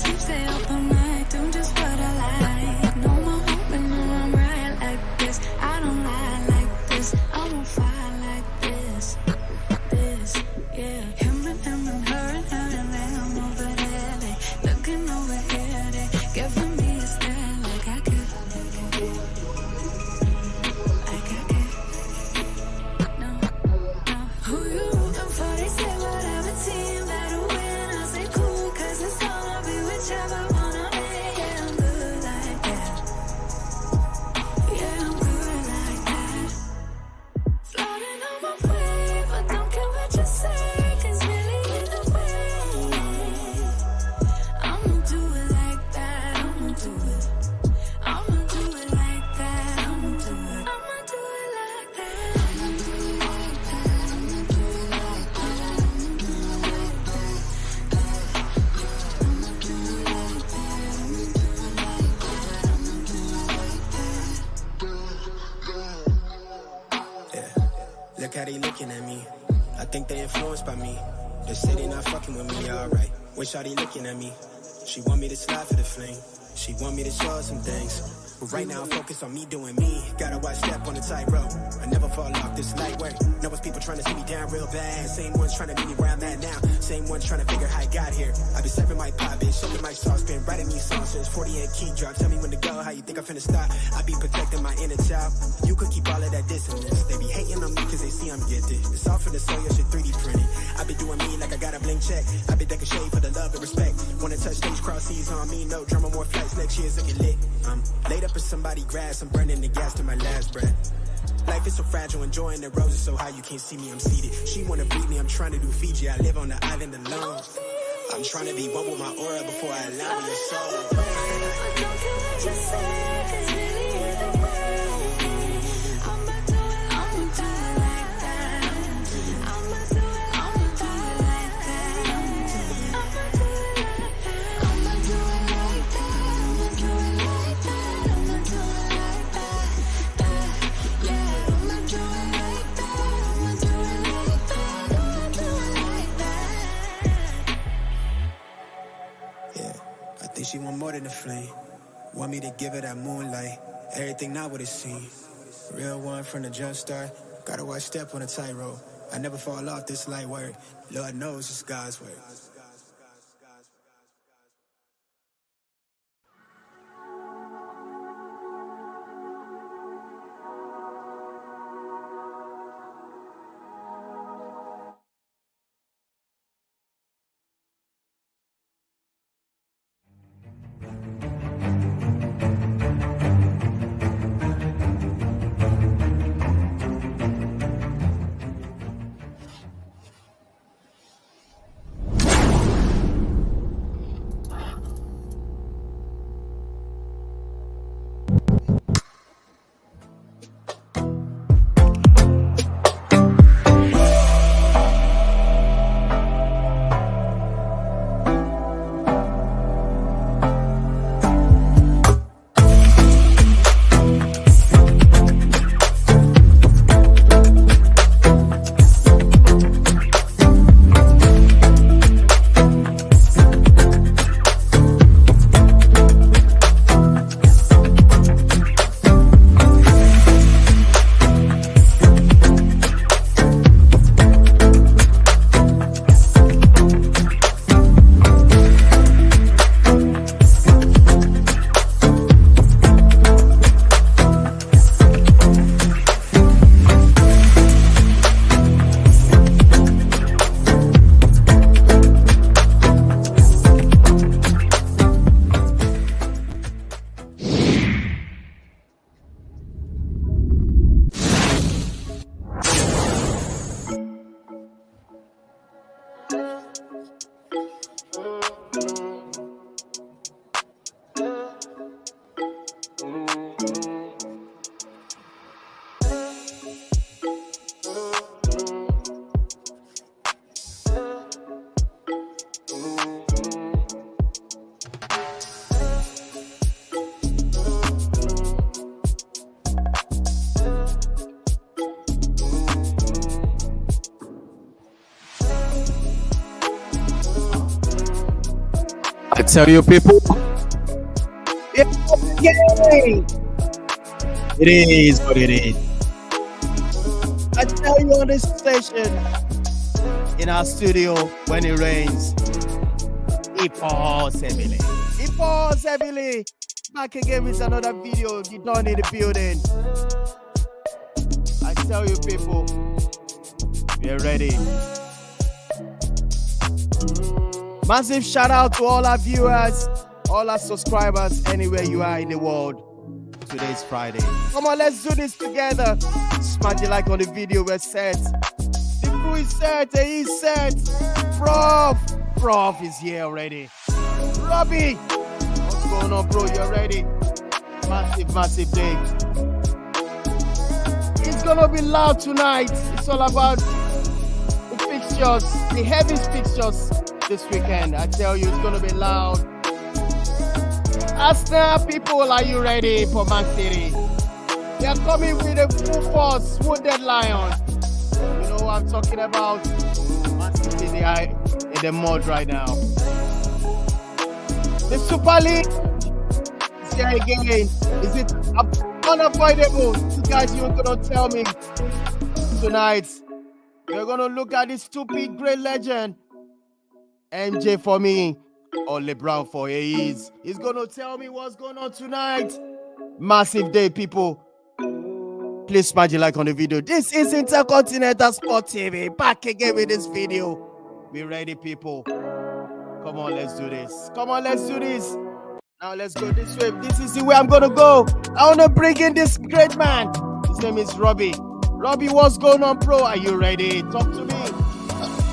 sleep, stay up all night, do just what I like. No more hoping, no, I'm right like this. I don't lie like this, I won't fight like this. Yeah. Him and her and them over there, they looking over here, they giving me a stare like I could. No. Who you rooting for? They say whatever team better win. I say cool, cause it's all I'll be whichever one I'm in. Yeah, I'm good like that. Yeah, I'm good like that. Floating on my wave, but don't care what you say, cause really either way, I'ma do it like that. I'ma do it. I'ma do it like that. I'ma do it. I'ma do it like that. I'ma do it like that. I'ma do it like that. I'ma do it like that. I'ma do it like that. I'ma do it like that. I'ma do it like that. Yeah, look how they looking at me. I think they influenced by me. They say they not fucking with me, alright. Wish how they looking at me. She want me to slide for the fling. She want me to show her some things. But right now I'm focused on me doing me. Gotta watch step on the tightrope. I never fall off this light work. Know it's people trying to see me down real bad. Same ones trying to meet me where I'm at now. Same ones trying to figure how I got here. I been serving my pop, bitch, shaking my sauce, been writing me songs since 40 and key drop. Tell me when to go, how you think I'm finna stop. I be protecting my inner child. You could keep all of that dissonance. They be hating on me cause they see I'm gifted. It's all for the soul, your shit 3D printed. I been doing me like I got a blank check. I been decking shade for the love and respect. Wanna touch stage, cross seas on me, no drama, more flights. Next year's looking lit. I'm laid up in somebody grass, I'm burning the gas to my last breath. Life is so fragile, enjoying the roses so high you can't see me, I'm seated. She wanna breathe me, I'm trying to do Fiji, I live on the island alone. I'm trying to be one with my aura before I allow your soul. Don't care what you say, cause really either way, I'ma do it like that. I'ma do it like that. I'ma do it like that. I'ma do it like that. I'ma do it like that. I'ma do it like that. Yeah, I'ma do it like that. I'ma do it like that. I'ma do it like that. Yeah, I think she want more than a flame. Want me to give her that moonlight. Everything not what it seems. Real one from the jump start. Gotta watch step on a tightrope. I never fall off this light work. Lord knows it's God's work. tell you people, it is what it is. I tell you on this station, in our studio, when it rains, it pours heavily. It pours heavily. Back again with another video. You don't need the building. I tell you people, we're ready. Massive shout out to all our viewers, all our subscribers, anywhere you are in the world. Today's Friday. Come on, let's do this together. Smash the like on the video. We're set. The crew is set. He's set. Prof is here already. Robbie, what's going on, bro? You're ready? Massive day. It's gonna be loud tonight. It's all about the fixtures, the heavy fixtures this weekend. I tell you, it's gonna be loud. Arsenal people, are you ready for Man City? They are coming with a full force, wounded lion. You know what I'm talking about? Man City, they are in the mud right now. The Super League is here again. Is it unavoidable? You guys, you're gonna tell me tonight. We're gonna look at this stupid great legend. MJ for me, or LeBron for He's gonna tell me what's going on tonight. Massive day, people. Please smash the like on the video. This is Intercontinental Sport TV. Back again with this video. Be ready, people. Come on, let's do this. Come on, let's do this. Now let's go this way. This is the way I'm gonna go. I wanna bring in this great man. His name is Robbie. Robbie, what's going on, bro? Are you ready? Talk to me.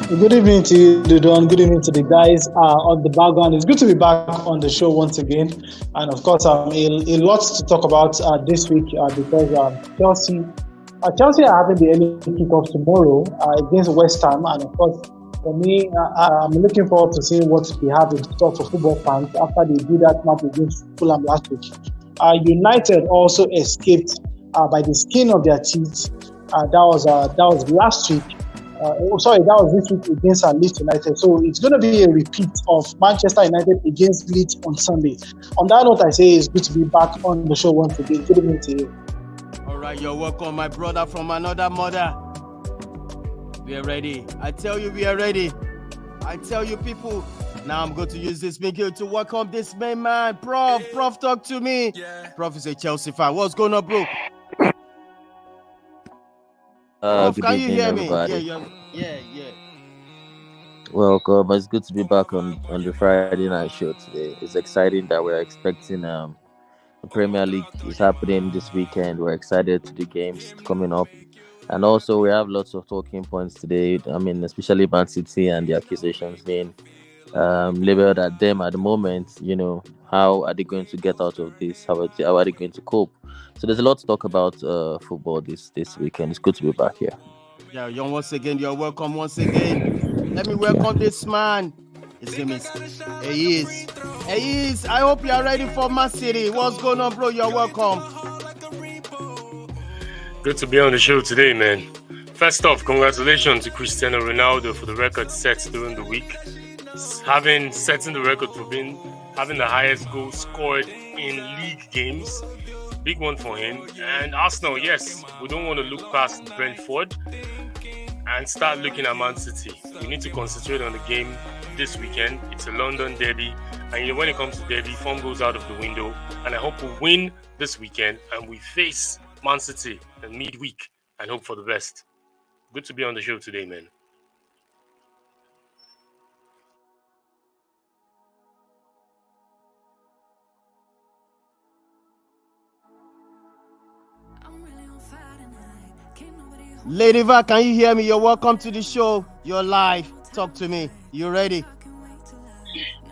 Good evening to you, Dudon. Good evening to the guys on the background. It's good to be back on the show once again. And of course, a lot to talk about this week because Chelsea are having the early kickoff tomorrow against West Ham. And of course, for me, I'm looking forward to seeing what we have in store for football fans after they did that match against Fulham last week. United also escaped by the skin of their teeth. That was last week. That was this week against Leeds United. So it's going to be a repeat of Manchester United against Leeds on Sunday. On that note, I say it's good to be back on the show once again. Good evening to you. All right, you're welcome, my brother from another mother. We are ready. I tell you, we are ready. I tell you, people. Now I'm going to use this video to welcome this main man, Prof. Prof, talk to me. Prof is a Chelsea fan. What's going on, bro? Prof, Good can you evening, hear me? everybody. Yeah. Welcome. It's good to be back on the Friday night show today. It's exciting that we're expecting the Premier League is happening this weekend. We're excited to the games coming up, and also we have lots of talking points today. I mean, especially Man City and the accusations being leveled at them at the moment. You know, how are they going to get out of this? How are they going to cope? So there's a lot to talk about football this weekend. It's good to be back here. Yeah, once again, you're welcome once again. Let me welcome this man. His name is He's. I hope you are ready for Man City. What's going on, bro? You're welcome. Good to be on the show today, man. First off, congratulations to Cristiano Ronaldo for the record set during the week. Setting the record for having the highest goal scored in league games. Big one for him. And Arsenal, yes, we don't want to look past Brentford and start looking at Man City. We need to concentrate on the game this weekend. It's a London derby. And when it comes to derby, form goes out of the window. And I hope we win this weekend and we face Man City in midweek and hope for the best. Good to be on the show today, man. Lady Va, can you hear me? You're welcome to the show. You're live. Talk to me. You ready?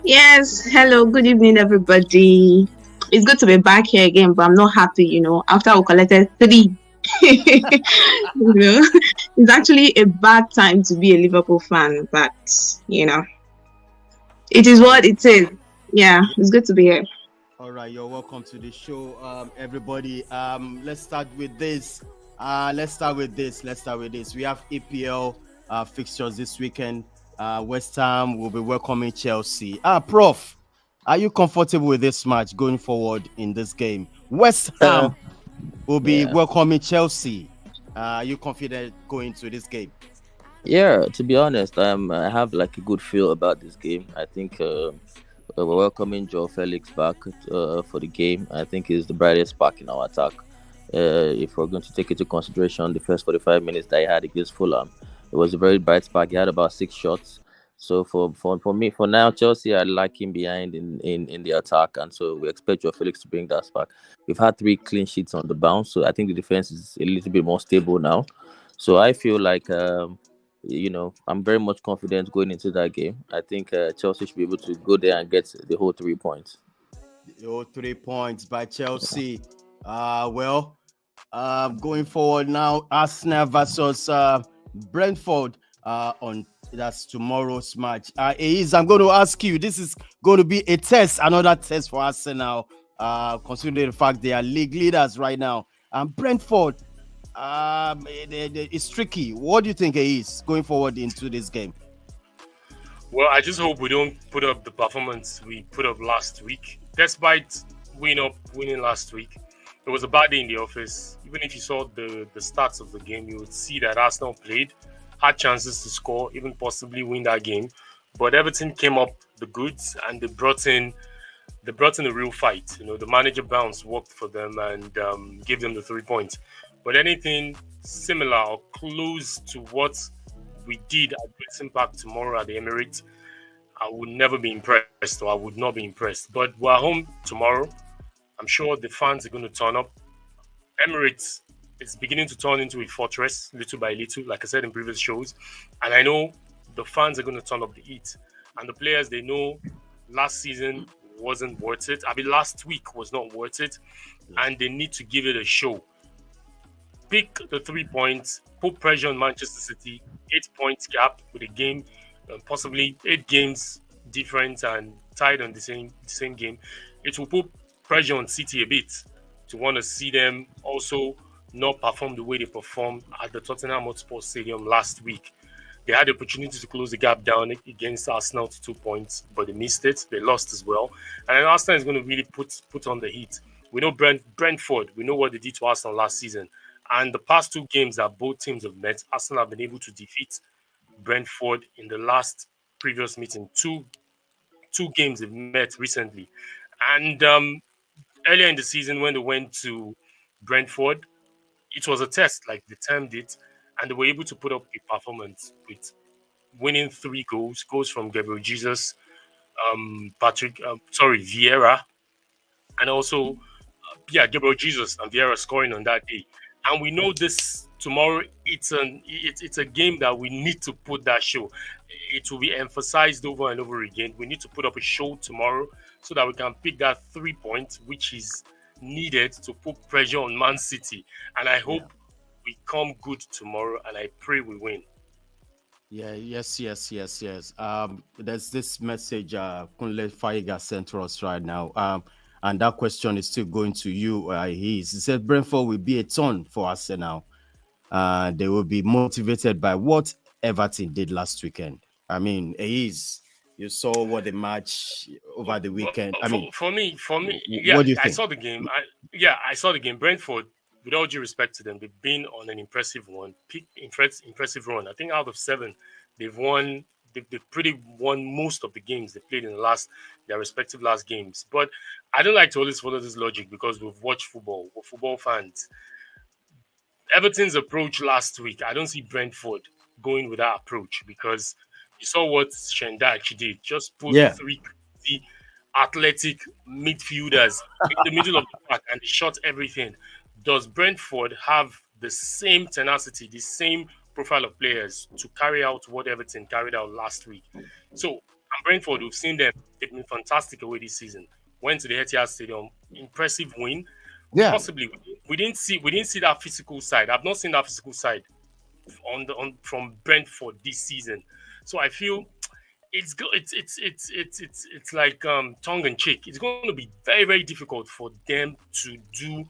Yes. Hello. Good evening, everybody. It's good to be back here again, but I'm not happy, after we collected 3. It's actually a bad time to be a Liverpool fan, but, it is what it is. Yeah, it's good to be here. All right, you're welcome to the show, everybody. Let's start with this. Let's start with this. We have EPL fixtures this weekend. West Ham will be welcoming Chelsea. Prof, Are you comfortable with this match going forward in this game? West Uh, Ham will be yeah, welcoming Chelsea. Are you confident going to this game? yeah. To be honest, I have like a good feel about this game. I think we're welcoming Joe Felix back for the game. I think he's the brightest spark in our attack. If we're going to take into consideration the first 45 minutes that he had against Fulham, it was a very bright spark. He had about 6 shots. So for me, for now, Chelsea, I like him behind in the attack, and so we expect Joe Felix to bring that spark. We've had 3 clean sheets on the bounce, so I think the defense is a little bit more stable now. So I feel like I'm very much confident going into that game. I think Chelsea should be able to go there and get the whole 3 points. Oh, 3 points by Chelsea. Well, going forward now, Arsenal versus Brentford on that's tomorrow's match. I'm going to ask you. This is going to be a test, another test for Arsenal. Considering the fact they are league leaders right now, and Brentford, it's tricky. What do you think it is going forward into this game? Well, I just hope we don't put up the performance we put up last week. Despite winning last week, it was a bad day in the office. Even if you saw the stats of the game, you would see that Arsenal played, had chances to score, even possibly win that game. But Everton came up the goods and they brought in a real fight. The manager bounce worked for them and gave them the 3 points. But anything similar or close to what we did at Britain Park tomorrow at the Emirates, I would never be impressed, or I would not be impressed. But we're home tomorrow. I'm sure the fans are going to turn up. Emirates is beginning to turn into a fortress little by little, like I said in previous shows. And I know the fans are going to turn up the heat. And the players, they know last season wasn't worth it. I mean, last week was not worth it. And they need to give it a show. Pick the 3 points, put pressure on Manchester City, 8 points gap with a game, possibly 8 games difference and tied on the same game. It will put pressure on City a bit to want to see them also not perform the way they performed at the Tottenham Hotspur Stadium last week. They had the opportunity to close the gap down against Arsenal to 2 points, but they missed it. They lost as well. And then Arsenal is going to really put on the heat. We know Brentford, we know what they did to Arsenal last season. And the past 2 games that both teams have met, Arsenal have been able to defeat Brentford in the last previous meeting. Two games they've met recently. And earlier in the season, when they went to Brentford, it was a test, like they termed it, and they were able to put up a performance with winning 3 goals from Gabriel Jesus, Vieira, and also Gabriel Jesus and Vieira scoring on that day. And we know this tomorrow. It's a game that we need to put that show. It will be emphasized over and over again. We need to put up a show tomorrow so that we can pick that 3 points, which is needed to put pressure on Man City. And I hope we come good tomorrow, and I pray we win. Yeah, yes. There's this message Kunle Faiga sent to us right now. And that question is still going to you. He said Brentford will be a turn for Arsenal. They will be motivated by what Everton did last weekend. I mean, you saw what the match over the weekend. I mean, for me, what do you I think? saw the game. I saw the game. Brentford, with all due respect to them, they've been on an impressive run. I think out of 7, they've won. They've pretty won most of the games they played in their respective last games. But I don't like to always follow this logic because we've watched football. We're football fans. Everton's approach last week, I don't see Brentford going with that approach because you saw what Shendach did. Just put Yeah. 3 crazy athletic midfielders in the middle of the park and they shot everything. Does Brentford have the same tenacity, the same profile of players to carry out what Everton carried out last week? So, and Brentford, we've seen them. They've been fantastic away this season. Went to the Etihad Stadium, impressive win. Yeah. Possibly, we didn't see that physical side. I've not seen that physical side from Brentford this season. So I feel it's good. It's like tongue in cheek. It's going to be very, very difficult for them to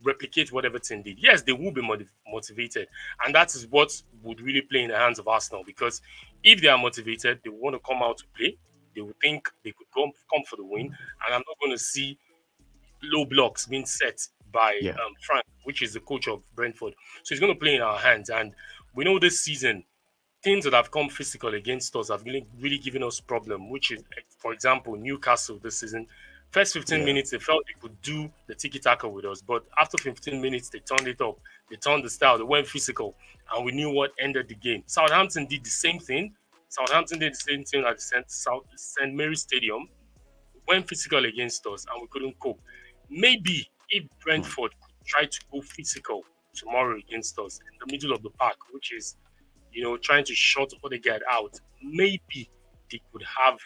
replicate what Everton did. Yes, they will be motivated, and that is what would really play in the hands of Arsenal because if they are motivated, they want to come out to play. They will think they could come for the win, and I'm not going to see low blocks being set by Yeah. Frank, which is the coach of Brentford. So he's going to play in our hands, and we know this season teams that have come physical against us have really given us problem, which is, for example, Newcastle this season. First 15 Yeah. minutes, they felt they could do the tiki-taka with us, but after 15 minutes, they turned it up. They turned the style. They went physical, and we knew what ended the game. Southampton did the same thing. Southampton did the same thing at the St. Mary's Stadium, went physical against us, and we couldn't cope. Maybe if Brentford could try to go physical tomorrow against us in the middle of the park, which is trying to shut Odegaard out, maybe they could have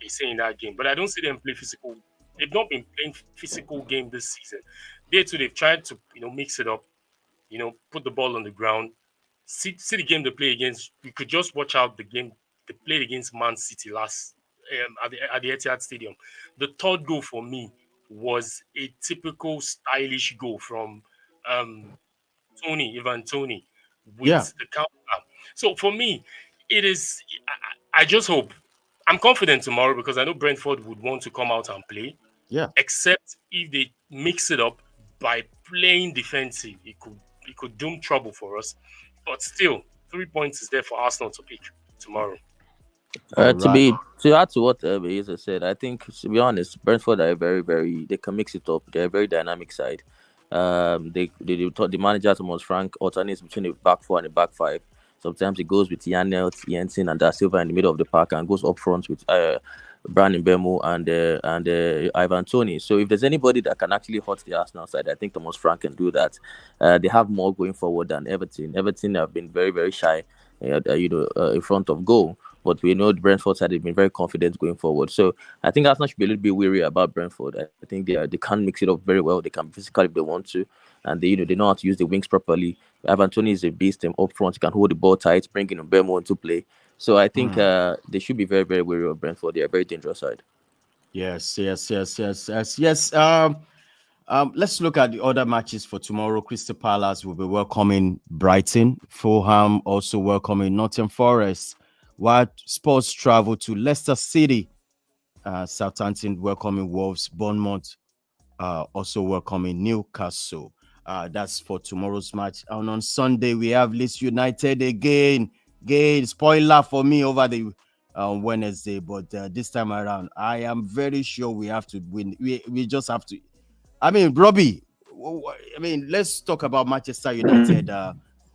a say in that game. But I don't see them play physical. They've not been playing physical game this season. They too, they've tried to, mix it up, put the ball on the ground. See the game they play against. We could just watch out the game they played against Man City last at the Etihad Stadium. The third goal for me was a typical stylish goal from um, Ivan Tony, Yeah. with the counter. So for me, it is. I just hope. I'm confident tomorrow because I know Brentford would want to come out and play. Yeah. Except if they mix it up by playing defensive, it could doom trouble for us. But still, 3 points is there for Arsenal to pick tomorrow. All To right. be to add to what Eza said, I think to be honest, Brentford are very very they can mix it up. They're a very dynamic side. They taught the manager Thomas Frank alternates between a back four and a back five. Sometimes it goes with Janelt, Jensen, and Da Silva in the middle of the park, and goes up front with Brandon Bemo and Ivan Tony. So if there's anybody that can actually hurt the Arsenal side, I think Thomas Frank can do that. They have more going forward than Everton. Everton have been very very shy, in front of goal. But we know the Brentford side have been very confident going forward. So I think Arsenal should be a little bit weary about Brentford. I think they can mix it up very well. They can be physical if they want to, and they know how to use the wings properly. Ivan Toney is a beast. Up front, he can hold the ball tight, bringing Mbemo into play. So I think they should be very very wary of Brentford. They are a very dangerous side. Yes. Yes. Yes. Yes. Yes. Yes. Let's look at the other matches for tomorrow. Crystal Palace will be welcoming Brighton. Fulham also welcoming Nottingham Forest. While Spurs travel to Leicester City. Southampton welcoming Wolves. Bournemouth also welcoming Newcastle. That's for tomorrow's match. And on Sunday, we have Leeds United again. Spoiler for me over the Wednesday, but this time around, I am very sure we have to win. We just have to. I mean, Robbie, let's talk about Manchester United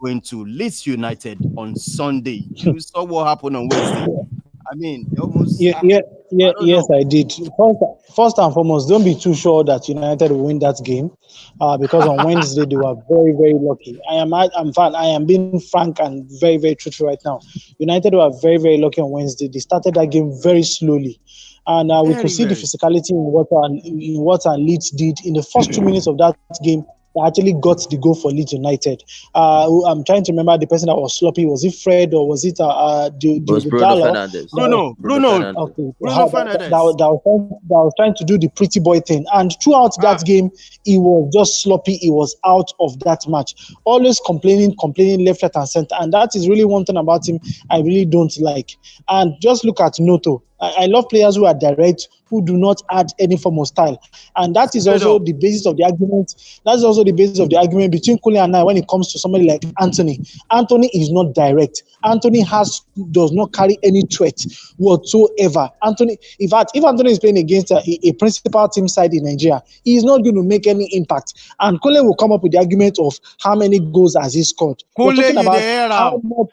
going to Leeds United on Sunday. You saw what happened on Wednesday. I mean, almost. Yeah, yes, I did. First and foremost, don't be too sure that United will win that game, because on Wednesday they were very, very lucky. I am being frank and very, very truthful right now. United were very, very lucky on Wednesday. They started that game very slowly, and we could see the physicality in what Leeds did in the first 2 minutes of that game. They actually got the goal for Leeds United. I'm trying to remember the person that was sloppy. Was it Fred or was it It was Bruno Fernandes. Bruno. Okay. Bruno Fernandes. That was trying to do the pretty boy thing. And throughout that game, he was just sloppy. He was out of that match. Always complaining left, right, and center. And that is really one thing about him I really don't like. And just look at Noto. I love players who are direct, who do not add any form of style. And that is also the basis of the argument. That's also the basis of the argument between Kule and I when it comes to somebody like Anthony. Anthony is not direct. Anthony does not carry any threat whatsoever. In fact, if Anthony is playing against a principal team side in Nigeria, he is not going to make any impact. And Kule will come up with the argument of how many goals has he scored. We're talking about how much.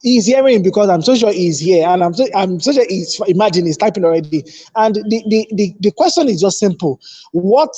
He's hearing because I'm so sure he's here, and I'm so sure he's typing already. And the question is just simple: what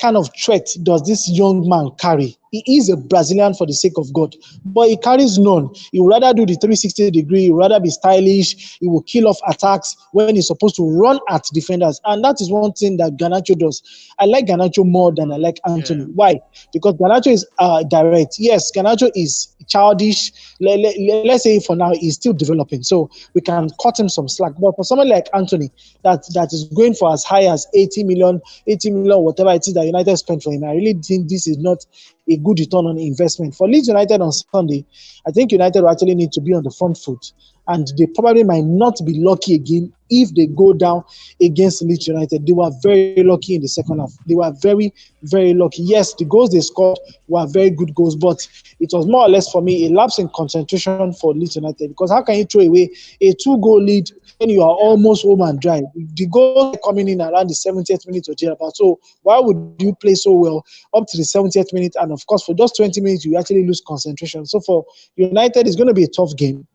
kind of threat does this young man carry? He is a Brazilian for the sake of God, but he carries none. He would rather do the 360-degree. He would rather be stylish. He will kill off attacks when he's supposed to run at defenders, and that is one thing that Garnacho does. I like Garnacho more than I like Anthony. Why? Because Garnacho is direct. Yes, Garnacho is childish. Let's say for now he's still developing, so we can cut him some slack. But for somebody like Anthony, that is going for as high as 80 million, whatever it is that United spent for him, I really think this is not a good return on investment for Leeds United on Sunday. I think United will actually need to be on the front foot and they probably might not be lucky again if they go down against Leeds United. They were very lucky in the second half. They were very, very lucky. Yes, the goals they scored were very good goals, but it was more or less for me a lapse in concentration for Leeds United, because how can you throw away a 2-goal lead when you are almost home and dry? The goal coming in around the 70th minute or thereabout. So why would you play so well up to the 70th minute? And of course, for just 20 minutes, you actually lose concentration. So for United, it's going to be a tough game.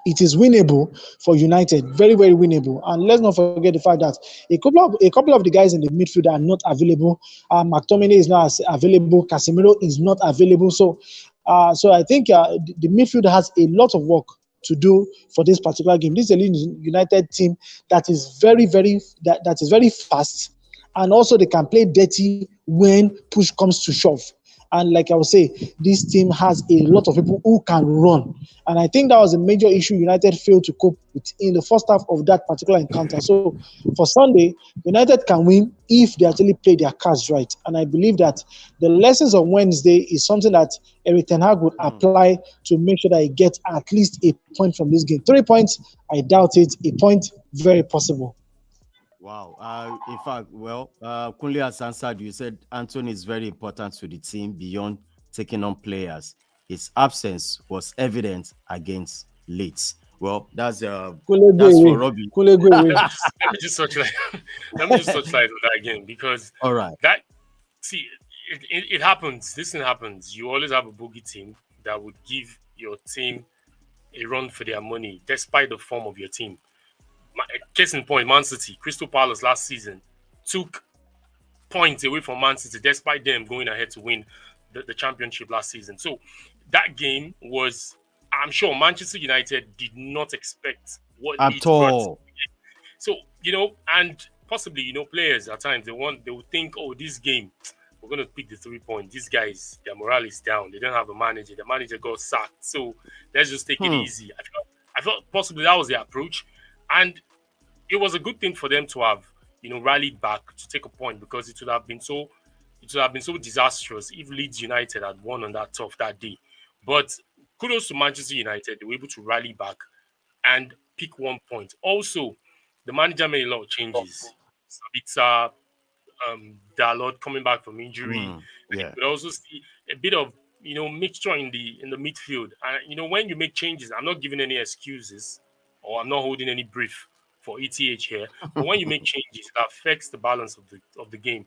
It is winnable for United, very, very winnable. And let's not forget the fact that a couple of the guys in the midfield are not available. McTominay is not available. Casemiro is not available. So I think the midfield has a lot of work to do for this particular game. This is a United team that is very, very that is very fast, and also they can play dirty when push comes to shove. And like I would say, this team has a lot of people who can run. And I think that was a major issue United failed to cope with in the first half of that particular encounter. So for Sunday, United can win if they actually play their cards right. And I believe that the lessons on Wednesday is something that Erik ten Hag would apply to make sure that he gets at least a point from this game. 3 points, I doubt it. A point, very possible. Wow. In fact, Kunle has answered. You said Anthony is very important to the team beyond taking on players. His absence was evident against Leeds. Well, that's for Robbie. Let me just touchlight on that game, because all right. It happens. This thing happens. You always have a boogie team that would give your team a run for their money, despite the form of your team. Case in point, Man City, Crystal Palace last season took points away from Man City despite them going ahead to win the championship last season. So that game was, I'm sure Manchester United did not expect what at all. So, and possibly, players at times, they will think, oh, this game, we're going to pick the 3 points. These guys, their morale is down. They don't have a manager. The manager got sacked. So let's just take it easy. I felt possibly that was the approach. And it was a good thing for them to have, rallied back to take a point, because it would have been so disastrous if Leeds United had won on that turf that day. But kudos to Manchester United. They were able to rally back and pick 1 point. Also, the manager made a lot of changes. Sabitzer, Dalot coming back from injury. You could also see a bit of mixture in the midfield. And when you make changes, I'm not giving any excuses, or I'm not holding any brief for ETH here. But when you make changes, it affects the balance of the game.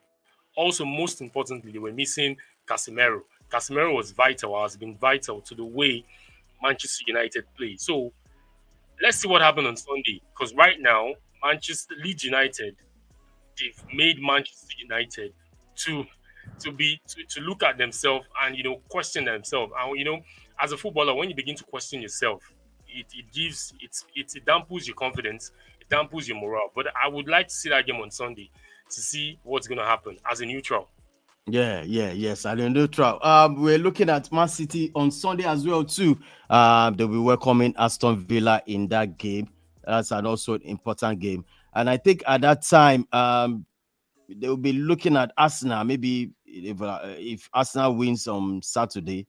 Also, most importantly, they were missing Casemiro. Casemiro was vital, has been vital to the way Manchester United play. So let's see what happened on Sunday. Because right now, Leeds United, they've made Manchester United to look at themselves and question themselves. And as a footballer, when you begin to question yourself, it dampens your confidence, it dampens your morale. But I would like to see that game on Sunday to see what's going to happen as a neutral. Yes, as a neutral. We're looking at Man City on Sunday as well too. They'll be welcoming Aston Villa in that game. That's also an important game. And I think at that time, they'll be looking at Arsenal. Maybe if Arsenal wins on Saturday,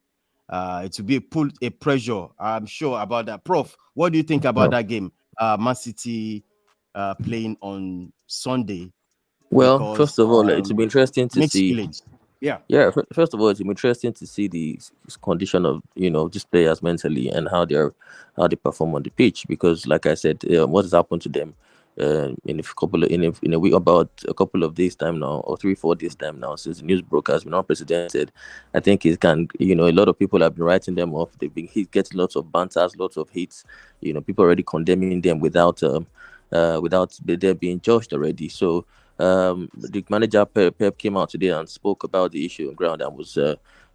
it will be a pressure, I'm sure, about that. Prof, what do you think about that game? Man City playing on Sunday. Well, first of all, it will be interesting to see. Feelings. First of all, it's interesting to see the condition of just players mentally and how they perform on the pitch, because, like I said, what has happened to them in a week, about a couple of days time now, or 3-4 days time now, since the news broke, has been unprecedented. I think it can, a lot of people have been writing them off. They've been getting lots of banters, lots of hits. People already condemning them without they're being judged already. So the manager Pep came out today and spoke about the issue on ground and was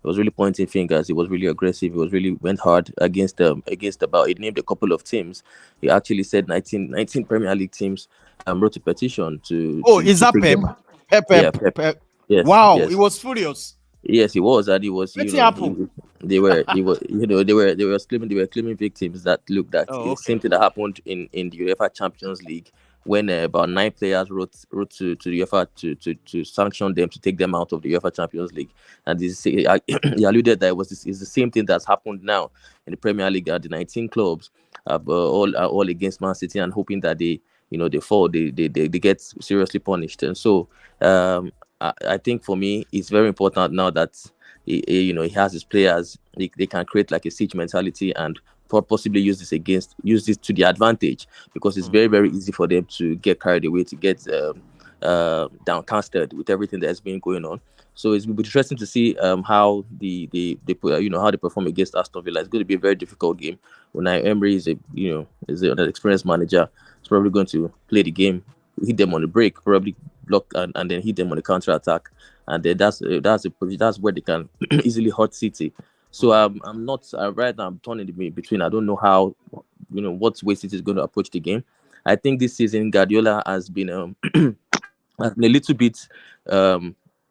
really pointing fingers. He was really aggressive. He was really went hard against about. He named a couple of teams. He actually said 19 Premier League teams wrote a petition to. Oh, is that Pep? Pep. Yes. Wow, yes. He was furious. Yes, he was, and he was. They were claiming victims that look that the same thing that happened in the UEFA Champions League when about 9 players wrote to the UEFA to sanction them, to take them out of the UEFA Champions League. And he alluded that it's the same thing that's happened now in the Premier League. The 19 clubs are all against Man City and hoping that they fall, they get seriously punished. And so I think for me, it's very important now that he has his players. They can create like a siege mentality and possibly use this to the advantage, because it's very, very easy for them to get carried away, to get downcasted with everything that's been going on. So it's interesting to see how they how they perform against Aston Villa. It's going to be a very difficult game. Unai Emery is an experienced manager. He's probably going to play the game, hit them on the break, probably block and then hit them on the counter attack, and then that's where they can easily hurt City. So I'm not right now. I'm torn in between. I don't know how what way City is going to approach the game. I think this season Guardiola has been a little bit.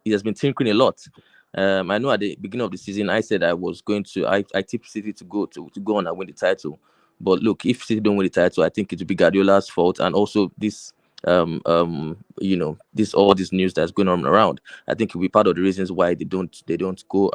He has been tinkering a lot. I know at the beginning of the season I said I was going to. I tipped City to go on and win the title. But look, if City don't win the title, I think it will be Guardiola's fault, and also this all this news that's going on around. I think it will be part of the reasons why they don't go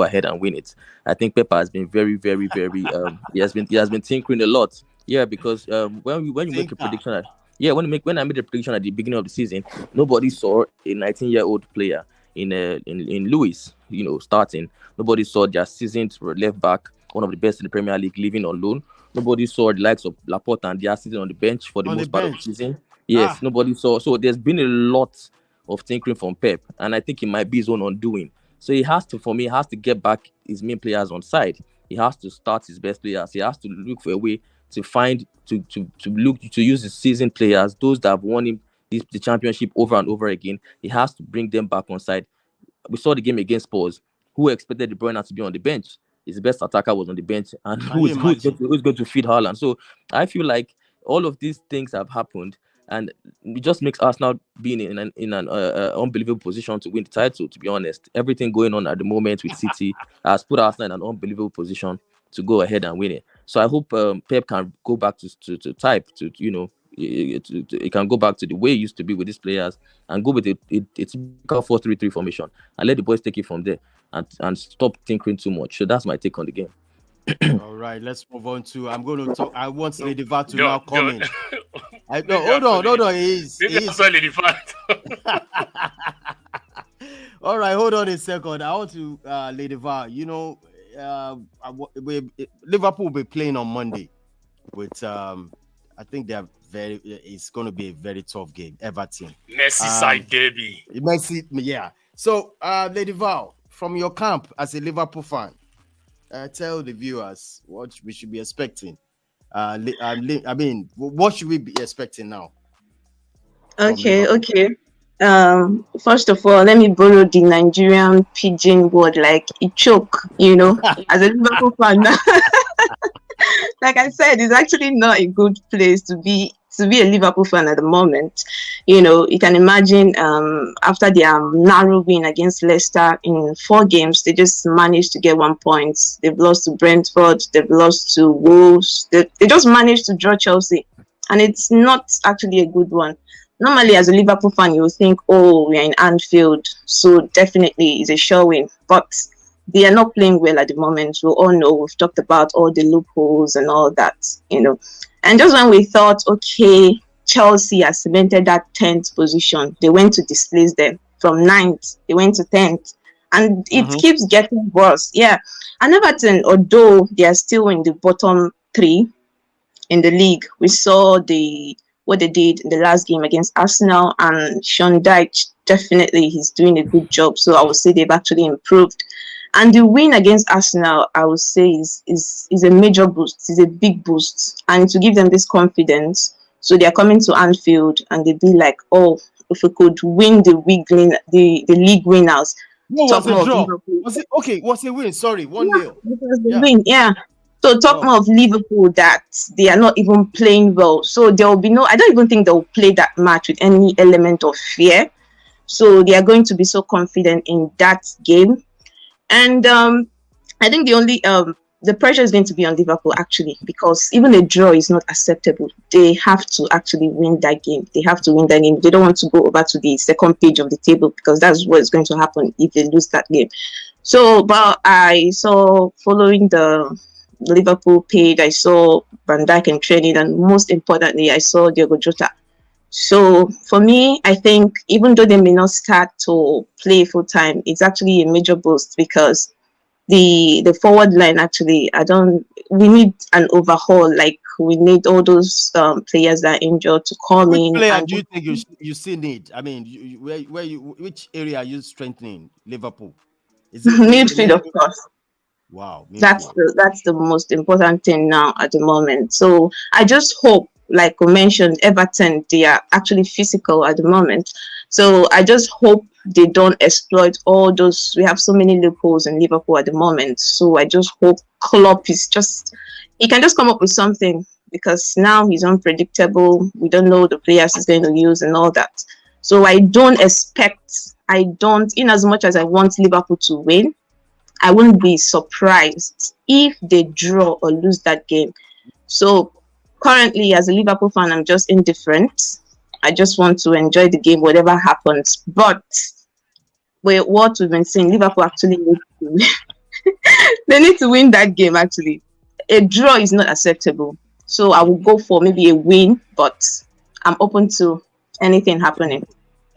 ahead and win it. I think Pepper has been very, very, very he has been tinkering a lot. Yeah, because when you make a prediction, when I made a prediction at the beginning of the season, nobody saw a 19-year-old player in Lewis, starting. Nobody saw their seasoned left back, one of the best in the Premier League, leaving on loan. Nobody saw the likes of Laporte and Diaz sitting on the bench for the most part of the season. Yes, nobody saw. So there's been a lot of tinkering from Pep, and I think it might be his own undoing. So he has to get back his main players on side. He has to start his best players. He has to look for a way to find to use his seasoned players, those that have won him the championship over and over again. He has to bring them back on side. We saw the game against Spurs. Who expected De Bruyne to be on the bench? His best attacker was on the bench, and who's going to feed Haaland? So I feel like all of these things have happened, and it just makes us now being in an unbelievable position to win the title. To be honest, everything going on at the moment with City has put us in an unbelievable position to go ahead and win it. So I hope Pep can go back to type it can go back to the way it used to be with these players and go with a typical 4-3-3 formation and let the boys take it from there and stop tinkering too much. So that's my take on the game. All right, let's move on to. I'm going to talk. I want Lady Vat to now come in. Hold on. He's Lady Vat. All right, hold on a second. I want to Lady Vat. Liverpool will be playing on Monday with I think it's going to be a very tough game. Everton. Merseyside derby. Yeah. So, Lady Val, from your camp as a Liverpool fan, tell the viewers what we should be expecting. What should we be expecting now? Okay. First of all, let me borrow the Nigerian pidgin word, like it choke, as a Liverpool fan. Like I said, it's actually not a good place to be a Liverpool fan at the moment. You can imagine after their narrow win against Leicester in 4 games, they just managed to get 1 point. They've lost to Brentford, they've lost to Wolves. They just managed to draw Chelsea, and it's not actually a good one. Normally, as a Liverpool fan, you would think, oh, we're in Anfield, so definitely it's a sure win. But they are not playing well at the moment. We all know, we've talked about all the loopholes and all that, And just when we thought, okay, Chelsea has cemented that 10th position, they went to displace them from 9th. They went to 10th. And it keeps getting worse. Yeah. And Everton, although they are still in the bottom 3 in the league, we saw what they did in the last game against Arsenal, and Sean Dyche, definitely he's doing a good job. So I would say they've actually improved. And the win against Arsenal, I would say, is a major boost. It's a big boost. And to give them this confidence, so they are coming to Anfield and they be like, oh, if we could win the league winners. What was a draw? Was a win? Sorry, 1-0. It was the win, yeah. So talk more of Liverpool that they are not even playing well. So there will be I don't even think they'll play that match with any element of fear. So they are going to be so confident in that game. And I think the only the pressure is going to be on Liverpool actually, because even a draw is not acceptable. They have to actually win that game. They have to win that game. They don't want to go over to the second page of the table, because that's what is going to happen if they lose that game. So, but I saw, following the Liverpool page, I saw Van Dijk in training, and most importantly, I saw Diogo Jota. So for me, I think even though they may not start to play full time, it's actually a major boost, because the forward line actually, we need an overhaul. Like, we need all those players that are injured to come Which in. player And do you think you still need? I mean, which area are you strengthening Liverpool? Is it the midfield, of midfield? course. Wow, That's midfield. the most important thing now at the moment. So I just hope, like we mentioned, Everton, they are actually physical at the moment. So I just hope they don't exploit all those. We have so many loopholes in Liverpool at the moment. So I just hope Klopp he can just come up with something, because now he's unpredictable. We don't know the players he's going to use and all that. So in as much as I want Liverpool to win, I wouldn't be surprised if they draw or lose that game. So currently, as a Liverpool fan, I'm just indifferent. I just want to enjoy the game, whatever happens. But with what we've been seeing, Liverpool actually need to win. They need to win that game, actually. A draw is not acceptable. So I will go for maybe a win, but I'm open to anything happening.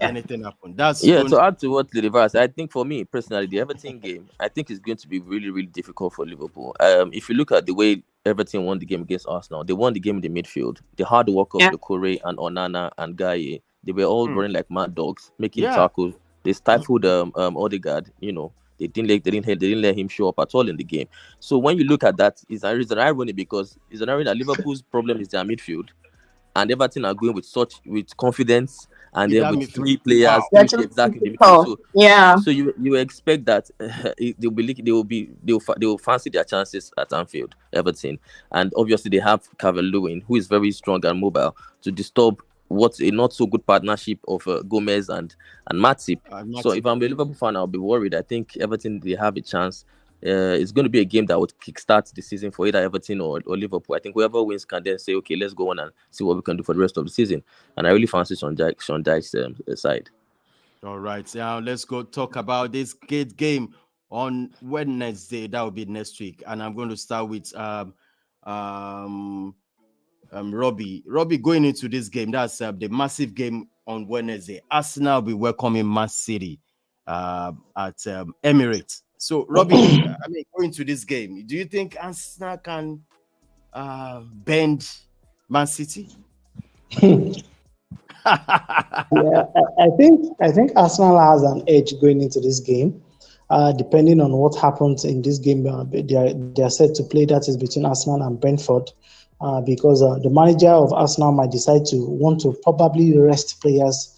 Anything happen? That's Yeah, to add to what Lilivas, I think for me personally, the Everton game, I think is going to be really, really difficult for Liverpool. If you look at the way Everton won the game against Arsenal, they won the game in the midfield. The hard work of Yeah. Doucouré and Onana and Gaye, they were all running like mad dogs, making Yeah. tackles. They stifled Odegaard. They didn't let him show up at all in the game. So when you look at that, it's an irony, because it's an irony that Liverpool's problem is their midfield, and Everton are going with confidence, and With then that with midfield. three players, Wow. They're three just exactly in the midfield. physical. So Yeah. so you expect that they will fancy their chances at Anfield, Everton, and obviously they have Calvert-Lewin, who is very strong and mobile, to disturb what's a not so good partnership of Gomez and Matip. So if I'm a Liverpool fan, I'll be worried. I think Everton, they have a chance. It's going to be a game that would kickstart the season for either Everton or Liverpool. I think whoever wins can then say, okay, let's go on and see what we can do for the rest of the season. And I really fancy Sean Dyche's side. All right, now let's go talk about this great game on Wednesday. That will be next week, and I'm going to start with Robbie. Robbie, going into this game, that's the massive game on Wednesday. Arsenal will be welcoming Man City at Emirates. So, Robbie, I mean, going to this game, do you think Arsenal can bend Man City? Yeah, I think Arsenal has an edge going into this game. Depending on what happens in this game, they are set to play. That is between Arsenal and Brentford, because the manager of Arsenal might decide to want to probably rest players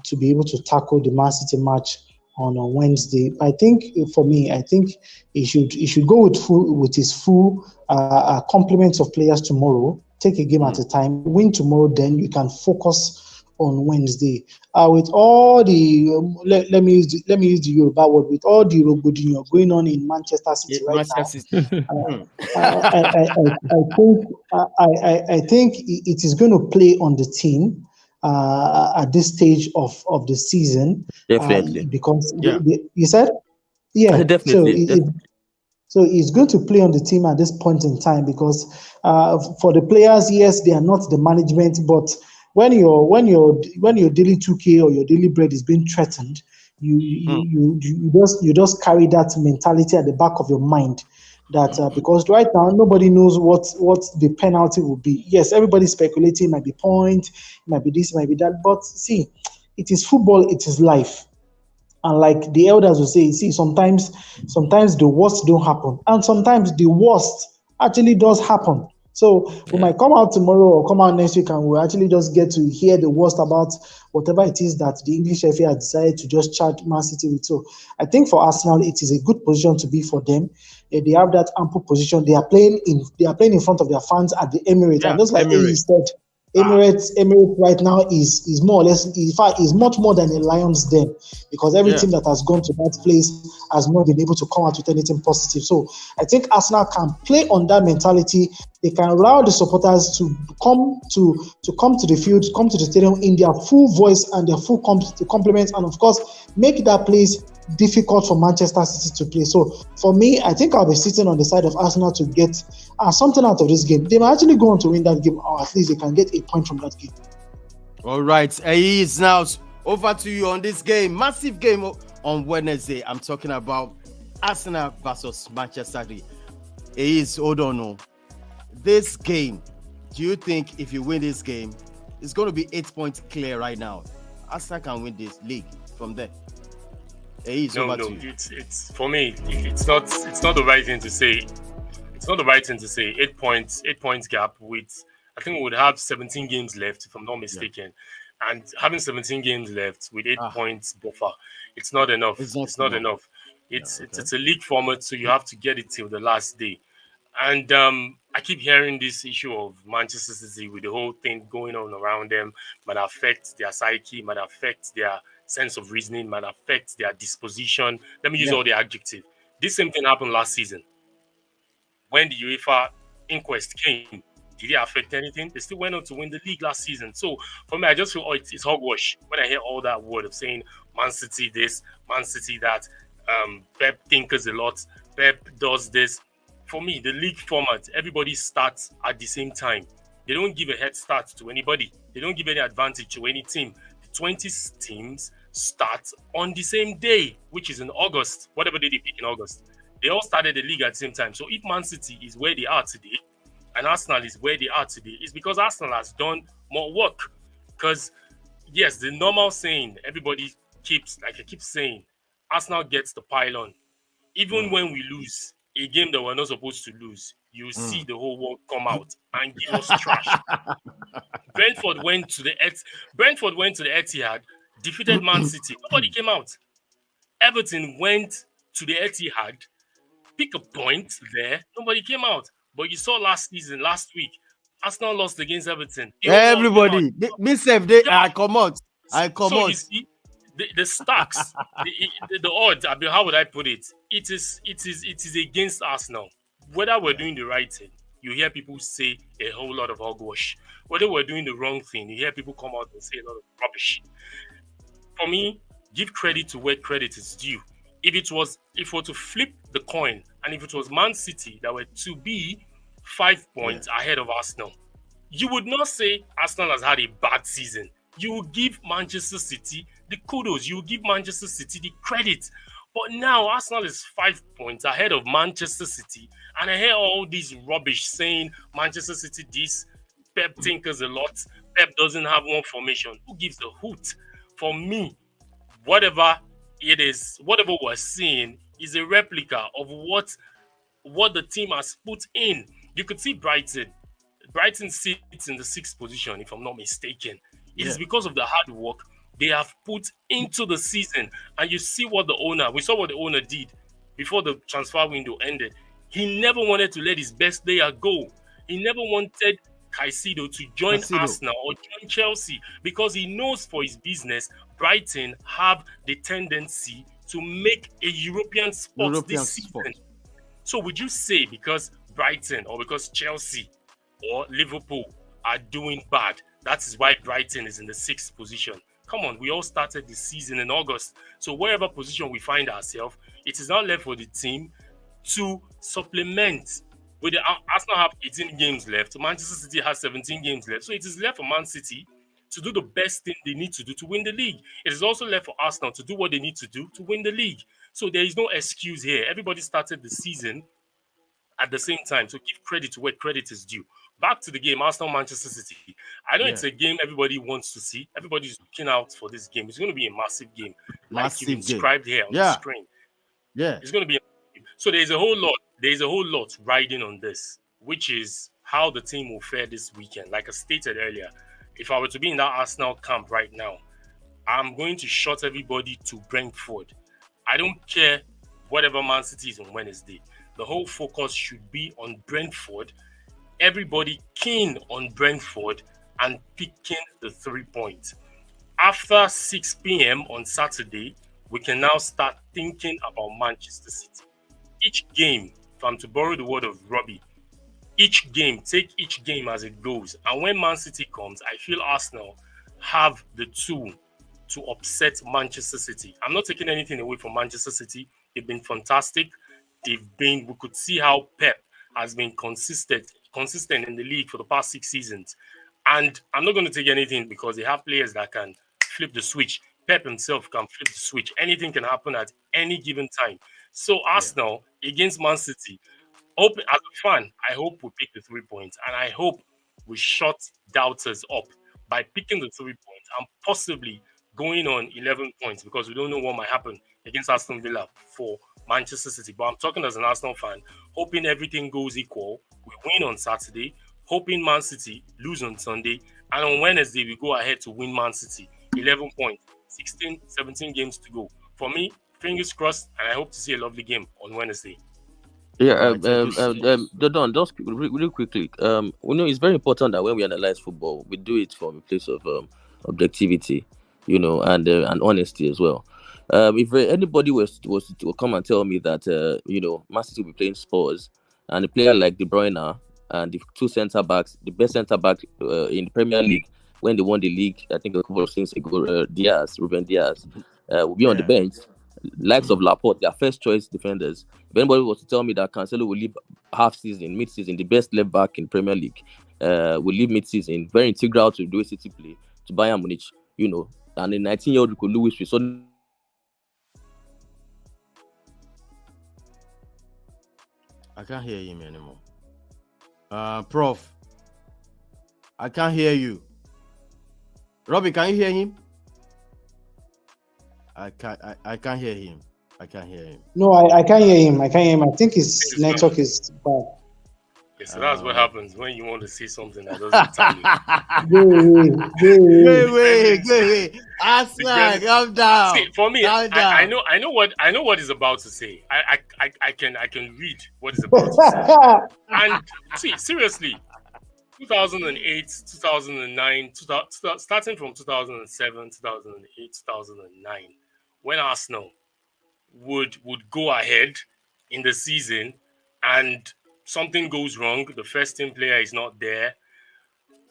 to be able to tackle the Man City match on Wednesday. I think for me, I think he should go with his full complement of players tomorrow. Take a game at a time. Win tomorrow, then you can focus on Wednesday. With all the let me use the Yoruba word, with all the rogodinho going on in Manchester City right now. I think it is going to play on the team at this stage of the season. Definitely, because you said, yeah, definitely. So he's going to play on the team at this point in time, because for the players, yes, they are not the management, but when your daily 2K or your daily bread is being threatened, you just carry that mentality at the back of your mind. That because right now nobody knows what the penalty will be. Yes, everybody's speculating. It might be point, it might be this, it might be that. But see, it is football. It is life. And like the elders will say, see, sometimes the worst don't happen, and sometimes the worst actually does happen. So we might come out tomorrow or come out next week, and we'll actually just get to hear the worst about whatever it is that the English FA has decided to just charge Man City with. So I think for Arsenal, it is a good position to be for them. They have that ample position. They are playing in front of their fans at the Emirates, and just like he said, Emirates right now is more or less, in fact, is much more than a lion's den, because every team that has gone to that place has not been able to come out with anything positive. So I think Arsenal can play on that mentality. They can allow the supporters to come to the field, come to the stadium in their full voice and their full complement, and of course make that place difficult for Manchester City to play. So for me, I think I'll be sitting on the side of Arsenal to get something out of this game. They might actually go on to win that game, or at least they can get a point from that game. All right, he is now over to you on this game. Massive game on Wednesday. I'm talking about Arsenal versus Manchester City. He is, hold on, no. This game, do you think if you win this game, it's going to be 8 points clear right now? Arsenal can win this league from there. No, it's for me. It's not the right thing to say. It's not the right thing to say. 8 points gap with, I think we would have 17 games left, if I'm not mistaken. Yeah. And having 17 games left with 8 points buffer, it's not enough. It's not enough. It's a league format, so you have to get it till the last day. And I keep hearing this issue of Manchester City with the whole thing going on around them might affect their psyche, might affect their sense of reasoning, might affect their disposition. Let me use all the adjective. This same thing happened last season. When the UEFA inquest came, did it affect anything? They still went on to win the league last season. So for me, I just feel it's hogwash when I hear all that word of saying Man City this, Man City that, Pep tinkers a lot, Pep does this. For me, the league format, everybody starts at the same time. They don't give a head start to anybody. They don't give any advantage to any team. The 20 teams start on the same day, which is in August, whatever day they pick in August. They all started the league at the same time. So if Man City is where they are today and Arsenal is where they are today, it's because Arsenal has done more work. Because, yes, the normal saying, everybody keeps, like I keep saying, Arsenal gets the pylon. Even when we lose a game that we're not supposed to lose, you see the whole world come out and give us trash. Brentford went to the Etihad, defeated Man City. Nobody came out. Everton went to the Etihad, pick a point there. Nobody came out. But you saw last week, Arsenal lost against Everton. Everybody, I come out. So you see, the stacks, the odds. I mean, how would I put it? It is against Arsenal. Whether we're doing the right thing, you hear people say a whole lot of hogwash. Whether we're doing the wrong thing, you hear people come out and say a lot of rubbish. For me, give credit to where credit is due. If we're to flip the coin, and if it was Man City that were to be 5 points ahead of Arsenal, you would not say Arsenal has had a bad season. You will give Manchester City the kudos. You will give Manchester City the credit. But now Arsenal is 5 points ahead of Manchester City. And I hear all this rubbish saying Manchester City this, Pep tinkers a lot, Pep doesn't have one formation. Who gives a hoot? For me, whatever it is, whatever we're seeing is a replica of what the team has put in. You could see Brighton. Brighton sits in the 6th position, if I'm not mistaken. It is because of the hard work they have put into the season. And you see we saw what the owner did before the transfer window ended. He never wanted to let his best player go. He never wanted Caicedo to join Arsenal or join Chelsea because he knows for his business, Brighton have the tendency to make a European spot this season. So would you say because Brighton or because Chelsea or Liverpool are doing bad, that is why Brighton is in the 6th position? Come on, we all started the season in August. So wherever position we find ourselves, it is now left for the team to supplement. With the Arsenal have 18 games left, Manchester City has 17 games left. So it is left for Man City to do the best thing they need to do to win the league. It is also left for Arsenal to do what they need to do to win the league. So there is no excuse here. Everybody started the season at the same time. So give credit to where credit is due. Back to the game, Arsenal-Manchester City. I know it's a game everybody wants to see. Everybody's looking out for this game. It's going to be a massive game. Like you've described here on the screen. Yeah. It's going to be a game. So there's a whole lot riding on this, which is how the team will fare this weekend. Like I stated earlier, if I were to be in that Arsenal camp right now, I'm going to shut everybody to Brentford. I don't care whatever Man City is on Wednesday. The whole focus should be on Brentford. Everybody keen on Brentford and picking the 3 points. After 6 p.m. on Saturday, we can now start thinking about Manchester City. Each game, if I'm to borrow the word of Robbie, take each game as it goes. And when Man City comes, I feel Arsenal have the tool to upset Manchester City. I'm not taking anything away from Manchester City. They've been fantastic. We could see how Pep has been consistent in the league for the past 6 seasons. And I'm not going to take anything because they have players that can flip the switch. Pep himself can flip the switch. Anything can happen at any given time. So Arsenal against Man City, as a fan, I hope we pick the 3 points, and I hope we shut doubters up by picking the 3 points and possibly going on 11 points, because we don't know what might happen against Aston Villa for Manchester City. But I'm talking as an Arsenal fan, hoping everything goes equal. We win on Saturday, hoping Man City lose on Sunday, and on Wednesday we go ahead to win Man City. 11 points, 17 games to go. For me, fingers crossed, and I hope to see a lovely game on Wednesday. Yeah, Dodon, just really quickly. It's very important that when we analyze football, we do it from a place of objectivity, and honesty as well. If anybody was to come and tell me that Man City will be playing Spurs, and a player like De Bruyne and the two centre backs, the best centre back in the Premier League when they won the league, I think a couple of seasons ago, Ruben Diaz, will be on the bench. Likes of Laporte, their first choice defenders. If anybody was to tell me that Cancelo will leave mid-season, the best left back in Premier League, will leave mid-season, very integral to the City play, to Bayern Munich, and a 19-year-old Rico Lewis, we saw. I can't hear him anymore. Prof, I can't hear you. Robbie, can you hear him? I can't hear him. I can't hear him. No, I can't hear him. I think his network is bad. Yeah, so that's what happens when you want to say something that doesn't tell you. Wait. Aslan, calm down. See, for me, I know what he's about to say. I can read what he's about to say. And see, seriously, 2008, 2009, starting from 2007, 2008, 2009, when Arsenal would go ahead in the season and something goes wrong, the first team player is not there,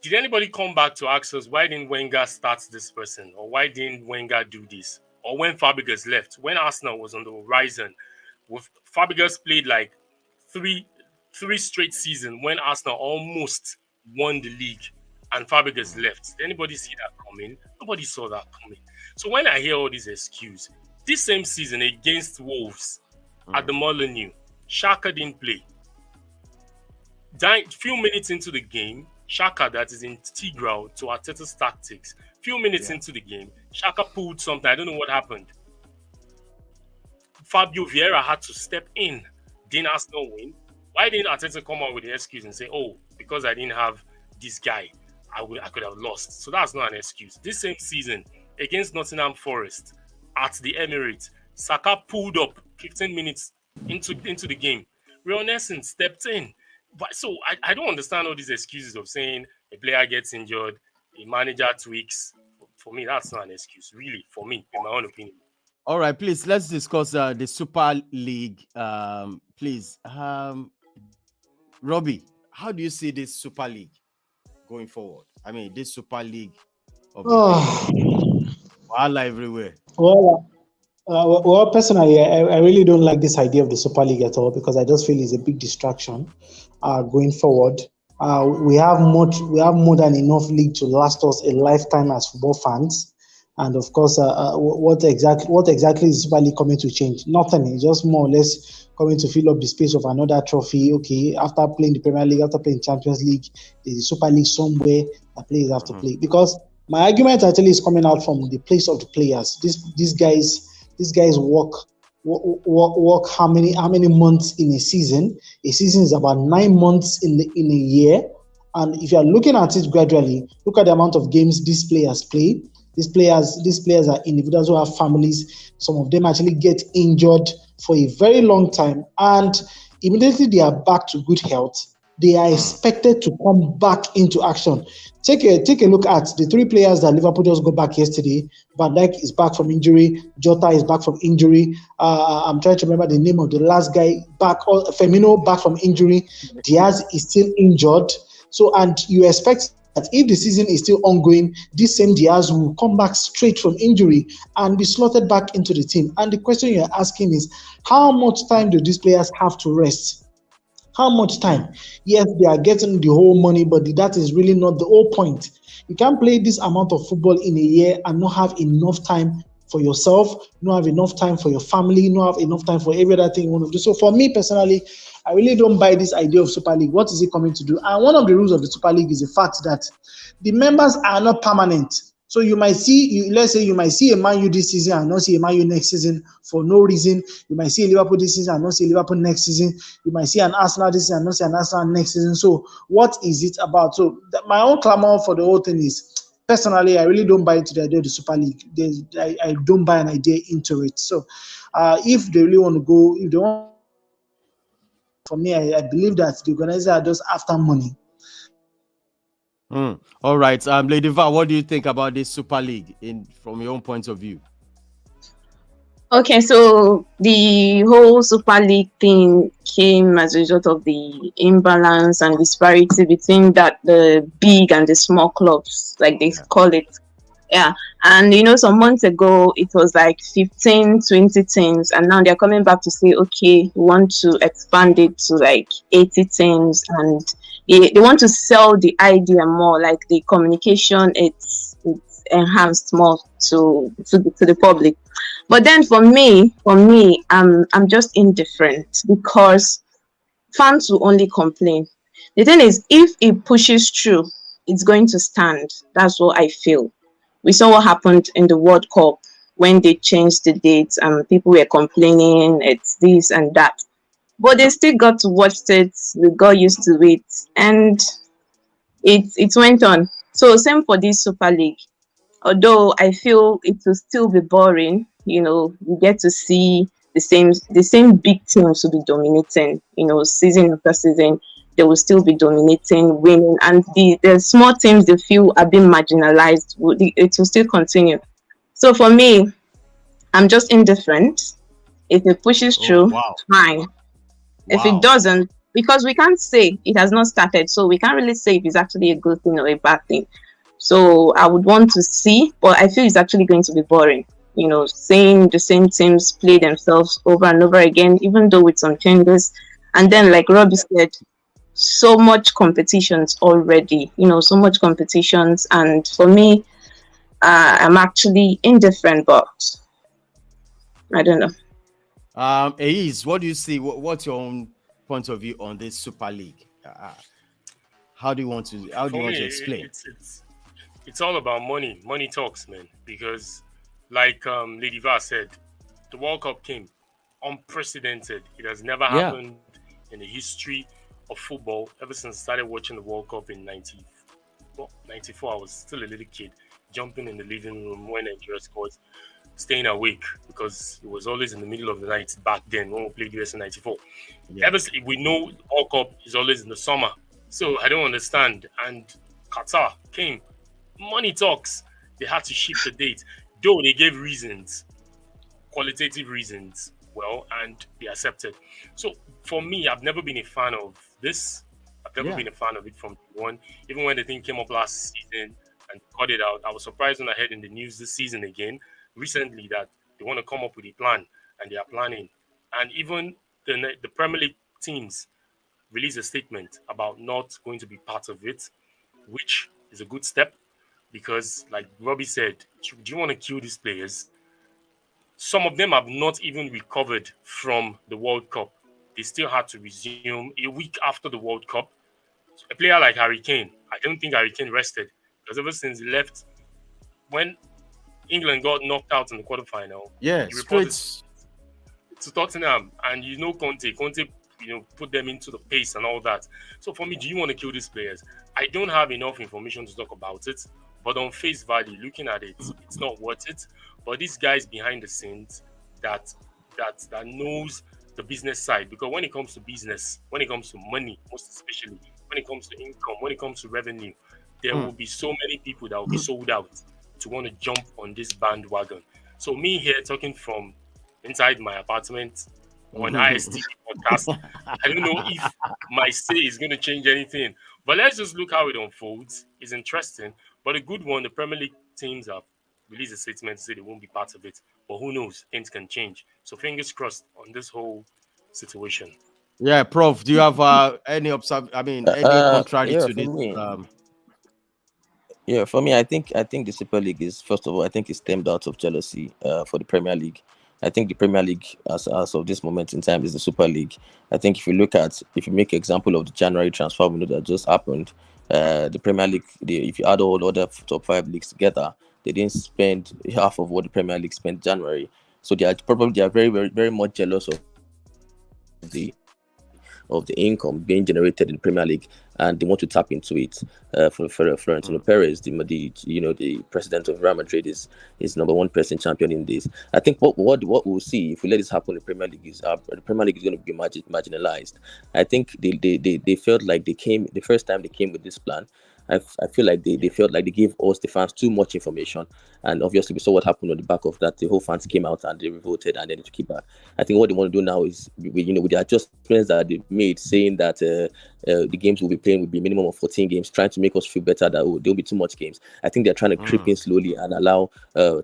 did anybody come back to ask us, why didn't Wenger start this person? Or why didn't Wenger do this? Or when Fabregas left, when Arsenal was on the horizon, Fabregas played like three straight seasons when Arsenal almost won the league and Fabregas left. Did anybody see that coming? Nobody saw that coming. So when I hear all these excuses, this same season against Wolves at the Molineux, Xhaka didn't play. Few minutes into the game, Xhaka, that is integral to Arteta's tactics, few minutes into the game, Xhaka pulled something. I don't know what happened. Fabio Vieira had to step in. Didn't Arsenal win? Why didn't Arteta come out with the excuse and say, oh, because I didn't have this guy, I could have lost? So that's not an excuse. This same season, against Nottingham Forest at the Emirates, Saka pulled up 15 minutes into the game. Real Nelson stepped in. But so I don't understand all these excuses of saying a player gets injured, a manager tweaks. For me, that's not an excuse, really, for me, in my own opinion. All right, please, let's discuss the Super League. Please, Robbie, how do you see this Super League going forward? I mean, this Super League of all everywhere. Well, personally, I really don't like this idea of the Super League at all, because I just feel it's a big distraction going forward. We have more than enough league to last us a lifetime as football fans. And of course, what exactly is Super League coming to change? Nothing. It's just more or less coming to fill up the space of another trophy. Okay, after playing the Premier League, after playing Champions League, there's a Super League somewhere that players have to play. Because my argument actually is coming out from the place of the players. These guys work how many months in a season? A season is about 9 months in a year. And if you are looking at it gradually, look at the amount of games these players play. These players are individuals who have families. Some of them actually get injured for a very long time, and immediately they are back to good health. they are expected to come back into action. Take a look at the three players that Liverpool just got back yesterday. Van Dijk is back from injury. Jota is back from injury. I'm trying to remember the name of the last guy back. Firmino back from injury. Diaz is still injured. So, and you expect that if the season is still ongoing, this same Diaz will come back straight from injury and be slotted back into the team. And the question you're asking is, how much time do these players have to rest? How much time? Yes, they are getting the whole money, but that is really not the whole point. You can't play this amount of football in a year and not have enough time for yourself, not have enough time for your family, not have enough time for every other thing you want to do. So for me personally, I really don't buy this idea of Super League. What is it coming to do? And one of the rules of the Super League is the fact that the members are not permanent. So you might see, let's say you might see a Man U this season and not see a Man U next season for no reason. You might see a Liverpool this season and not see a Liverpool next season. You might see an Arsenal this season and not see an Arsenal next season. So what is it about? So my own clamor for the whole thing is, personally, I really don't buy into the idea of the Super League. I don't buy an idea into it. So if they really want to go, if they want, for me, I believe that the organizers are just after money. All right, Lady Val, what do you think about this Super League from your own point of view? Okay, so the whole Super League thing came as a result of the imbalance and disparity between the big and the small clubs, like they call it. Yeah, and some months ago it was like 15, 20 teams, and now they're coming back to say, okay, we want to expand it to like 80 teams, and they want to sell the idea more, like the communication, it's enhanced more to the public. But then for me, I'm just indifferent, because fans will only complain. The thing is, if it pushes through, it's going to stand. That's what I feel. We saw what happened in the World Cup when they changed the dates and people were complaining, it's this and that. But they still got to watch it, they got used to it, and it went on. So same for this Super League. Although I feel it will still be boring, you get to see the same big teams will be dominating, season after season. They will still be dominating, winning, and the small teams they feel are being marginalized, it will still continue. So for me, I'm just indifferent. If it pushes through, fine. If it doesn't, because we can't say it has not started, so we can't really say if it's actually a good thing or a bad thing. So I would want to see, but I feel it's actually going to be boring. Seeing the same teams play themselves over and over again, even though with some changes. And then, like Robbie said, so much competitions already, so much competitions. And for me, I'm actually indifferent, but I don't know. Aiz, what do you see? What's your own point of view on this Super League? How do you want to explain? It's all about money. Money talks, man. Because, like Lady Va said, the World Cup came unprecedented. It has never happened in the history of football ever since I started watching the World Cup in 94. I was still a little kid, jumping in the living room when Nigeria scored, staying awake because it was always in the middle of the night back then when we played US in 94. Ever since, we know World Cup is always in the summer. So I don't understand. And Qatar came. Money talks. They had to shift the date. Though they gave reasons, qualitative reasons, and they accepted. So for me, I've never been a fan of this. I've never been a fan of it from one. Even when the thing came up last season and cut it out, I was surprised when I heard in the news this season again, recently, that they want to come up with a plan, and they are planning. And even the Premier League teams released a statement about not going to be part of it, which is a good step. Because, like Robbie said, do you want to kill these players? Some of them have not even recovered from the World Cup. They still had to resume a week after the World Cup. So a player like Harry Kane, I don't think Harry Kane rested. Because ever since he left, when England got knocked out in the quarterfinal, he reported to Tottenham. And Conte, put them into the pace and all that. So for me, do you want to kill these players? I don't have enough information to talk about it. But on face value, looking at it, it's not worth it. But these guys behind the scenes that knows the business side, because when it comes to business, when it comes to money, most especially when it comes to income, when it comes to revenue, there will be so many people that will be sold out to want to jump on this bandwagon. So me here talking from inside my apartment on ISTV podcast, I don't know if my say is going to change anything. But let's just look how it unfolds. It's interesting. But a good one, the Premier League teams have released a statement to say they won't be part of it. But who knows? Things can change. So fingers crossed on this whole situation. Yeah, Prof. Do you have any any contrary Yeah, to for this? me, I think the Super League is, first of all, I think it's stemmed out of jealousy for the Premier League. I think the Premier League, as of this moment in time, is the Super League. I think if you make example of the January transfer window that just happened, the Premier League, if you add all the other top five leagues together, they didn't spend half of what the Premier League spent January. So they are very, very, very much jealous of the income being generated in the Premier League, and they want to tap into it. For Florentino Perez, the president of Real Madrid, is number one pressing champion in this. I think what we'll see if we let this happen in the Premier League is the Premier League is going to be marginalized. I think they felt like they came the first time they came with this plan. I feel like they felt like they gave us the fans too much information, and obviously we saw what happened on the back of that. The whole fans came out and they revolted, and they need to keep back. I think what they want to do now is, with the adjustments that they made, saying that the games we'll be playing will be minimum of 14 games, trying to make us feel better that there'll be too much games. I think they're trying to creep in slowly and allow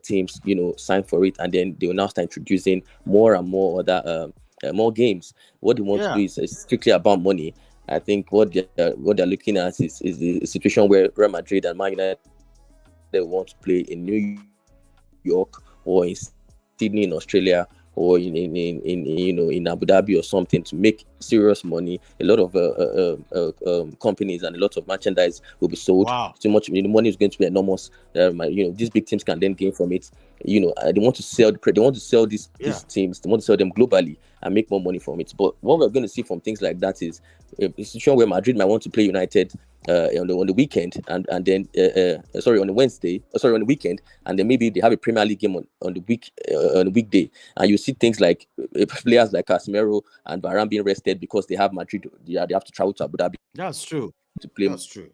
teams, sign for it, and then they will now start introducing more and more other more games. What they want to do is strictly about money. I think what they're looking at is the situation where Real Madrid and Man United want to play in New York or in Sydney in Australia or in Abu Dhabi or something to make serious money. A lot of companies and a lot of merchandise will be sold. Wow. Too much, money is going to be enormous. These big teams can then gain from it. They want to sell these teams. They want to sell them globally and make more money from it. But what we're going to see from things like that is a situation where Madrid might want to play United on the weekend and then on the weekend, and then maybe they have a Premier League game on the weekday, and you see things like players like Casemiro and Varane being rested because they have Madrid. They have to travel to Abu Dhabi. That's true. To play. That's true.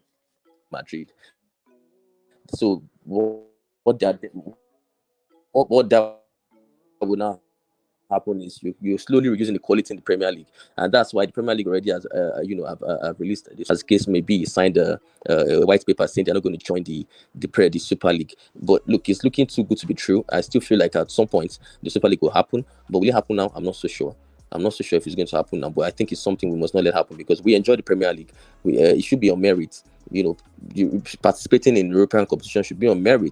Madrid. So what that will now happen is you're slowly reducing the quality in the Premier League, and that's why the Premier League already has have released this, as case may be, signed a white paper saying they're not going to join the Super League. But look, it's looking too good to be true. I still feel like at some point the Super League will happen, but will it happen now? I'm not so sure. I'm not so sure if it's going to happen now, but I think it's something we must not let happen because we enjoy the Premier League. It should be on merit. Participating in European competition should be on merit.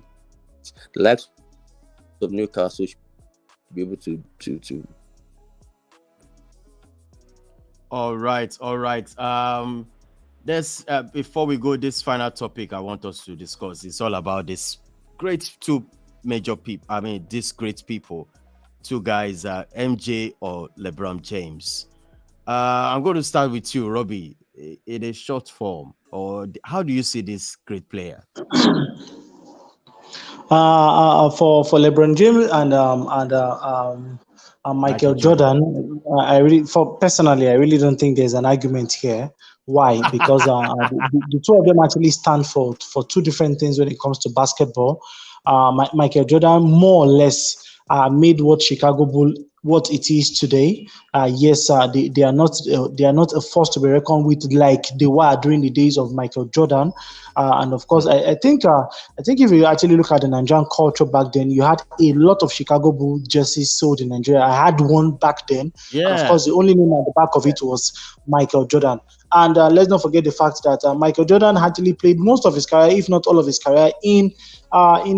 The likes of Newcastle should be able to. All right. There's before we go, this final topic I want us to discuss is all about this great two major people. These great people, two guys, MJ or LeBron James. I'm going to start with you, Robbie. In a short form, or how do you see this great player? For LeBron James and Michael Jordan, I really don't think there's an argument here. Why? Because the two of them actually stand for two different things when it comes to basketball. Michael Jordan more or less made what Chicago Bull what it is today. Yes, they are not a force to be reckoned with like they were during the days of Michael Jordan. And of course, I think if you actually look at the Nigerian culture back then, you had a lot of Chicago Bull jerseys sold in Nigeria. I had one back then. Yeah. And of course, the only name at the back of it was Michael Jordan. And let's not forget the fact that Michael Jordan actually played most of his career, if not all of his career, in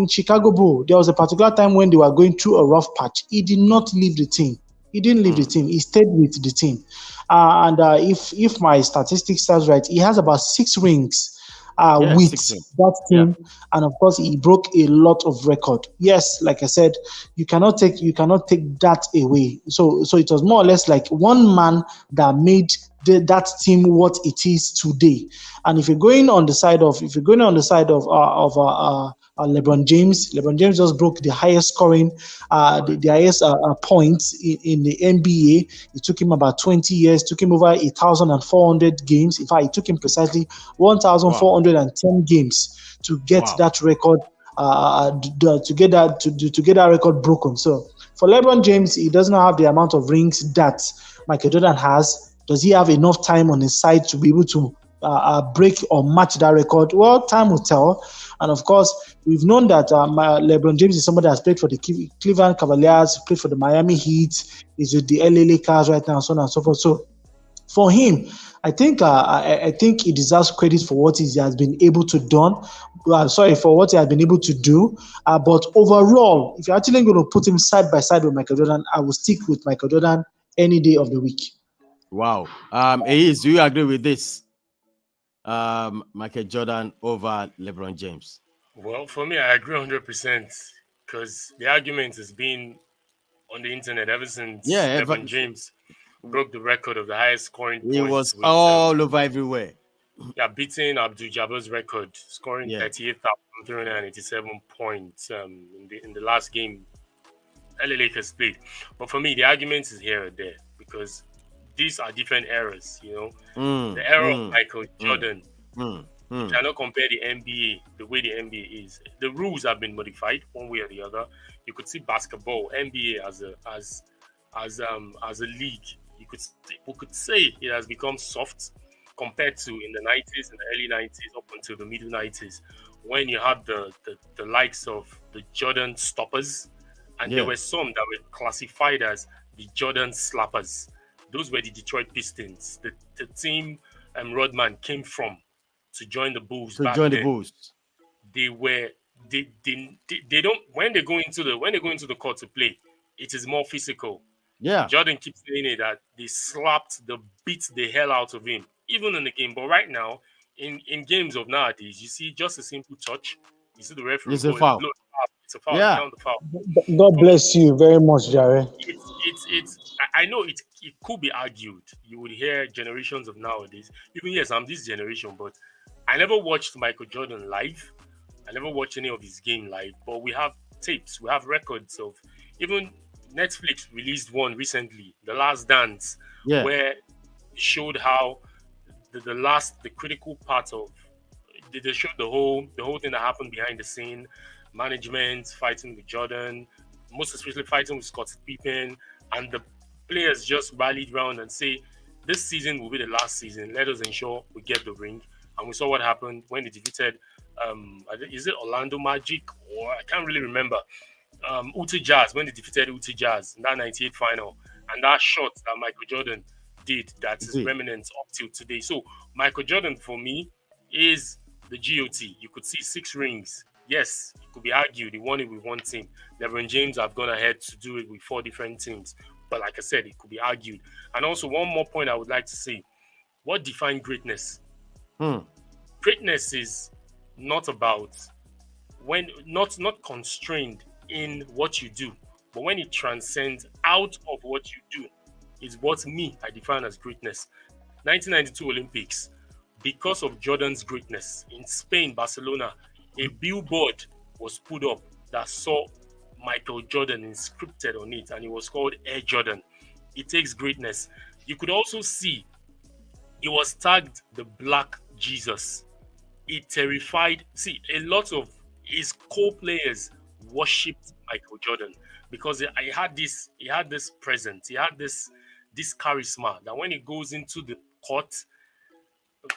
Chicago Bull. There was a particular time when they were going through a rough patch. He did not leave the team. He didn't leave the team. He stayed with the team. And if my statistics serves right, he has about 6 rings with that team. Yeah. And of course, he broke a lot of record. Yes, like I said, you cannot take that away. So it was more or less like one man that made that team what it is today. And if you're going on the side of LeBron James. LeBron James just broke the highest scoring, the highest points in the NBA. It took him about 20 years, took him over 1,400 games. In fact, it took him precisely 1,410 games to get that record, to get that record broken. So for LeBron James, he doesn't have the amount of rings that Michael Jordan has. Does he have enough time on his side to be able to break or match that record? Well, time will tell. And of course, we've known that LeBron James is somebody that has played for the Cleveland Cavaliers, played for the Miami Heat, is with the LA Lakers right now, and so on and so forth. So for him, I think he deserves credit for what he has been able to for what he has been able to do. But overall, if you're actually going to put him side by side with Michael Jordan, I will stick with Michael Jordan any day of the week. Wow. Ace, do you agree with this? Michael Jordan over LeBron James. Well, for me, I agree 100% because the argument has been on the internet ever since LeBron James broke the record of the highest scoring points. He was all over everywhere. Yeah, beating Abdul-Jabbar's record, scoring 38,387 points in the last game LA Lakers played. But for me, the argument is here or there because these are different eras, you know. The era of Michael Jordan, you cannot compare the NBA, the way the NBA is. The rules have been modified one way or the other. You could see basketball, NBA as a league. We could say it has become soft compared to in the 90s, in the early 90s, up until the middle 90s, when you had the likes of the Jordan stoppers, and there were some that were classified as the Jordan slappers. Those were the Detroit Pistons, the team Rodman came from to join the Bulls. The Bulls. They don't when they go into the court to play, it is more physical. Yeah. Jordan keeps saying it that they beat the hell out of him, even in the game. But right now, in games of nowadays, you see just a simple touch. You see the referee. It's a foul. It's a foul. Yeah. Count the foul. God bless you very much, Jerry. I know it could be argued. You would hear generations of nowadays. Even yes, I'm this generation, but I never watched Michael Jordan live. I never watched any of his game live. But we have tapes, we have records of even Netflix released one recently, The Last Dance, where it showed how the critical part of they showed the whole thing that happened behind the scene, management fighting with Jordan, most especially fighting with Scottie Pippen, and the players just rallied around and say, this season will be the last season. Let us ensure we get the ring. And we saw what happened when they defeated, is it Orlando Magic? Or I can't really remember. Utah Jazz, when they defeated Utah Jazz in that 98 final. And that shot that Michael Jordan did, that is remnant up till today. So Michael Jordan, for me, is the GOT. You could see 6 rings. Yes, it could be argued he won it with one team. LeBron James have gone ahead to do it with 4 different teams. But like I said, it could be argued. And also, one more point I would like to say. What defines greatness? Greatness is not about not constrained in what you do, but when it transcends out of what you do, is what I define as greatness. 1992 Olympics, because of Jordan's greatness in Spain, Barcelona, a billboard was put up that saw Michael Jordan inscripted on it, and it was called Air Jordan. It takes greatness. You could also see it was tagged the Black Jesus. It terrified. See, a lot of his co-players worshipped Michael Jordan because he had this presence, he had this charisma that when he goes into the court,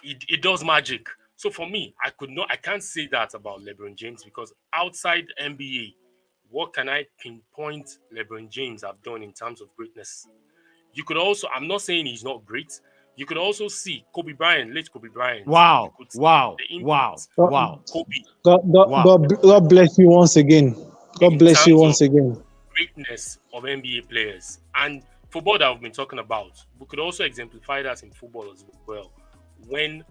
it does magic. So for me, I can't say that about LeBron James because outside NBA, what can I pinpoint LeBron James have done in terms of greatness? You could also, I'm not saying he's not great. You could also see Kobe Bryant, late Kobe Bryant. Wow. Kobe. God bless you once again. God bless you once again. Greatness of NBA players and football that we've been talking about. We could also exemplify that in football as well. When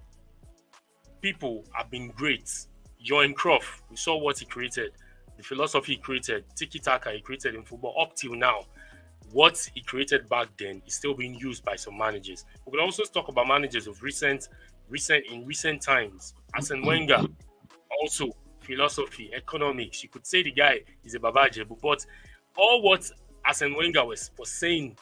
people have been great, Johan Cruyff, we saw what he created, the philosophy he created, tiki-taka he created in football up till now. What he created back then is still being used by some managers. We could also talk about managers of recent times. Arsene Wenger also philosophy, economics. You could say the guy is a Babajebu, but all what Arsene Wenger was saying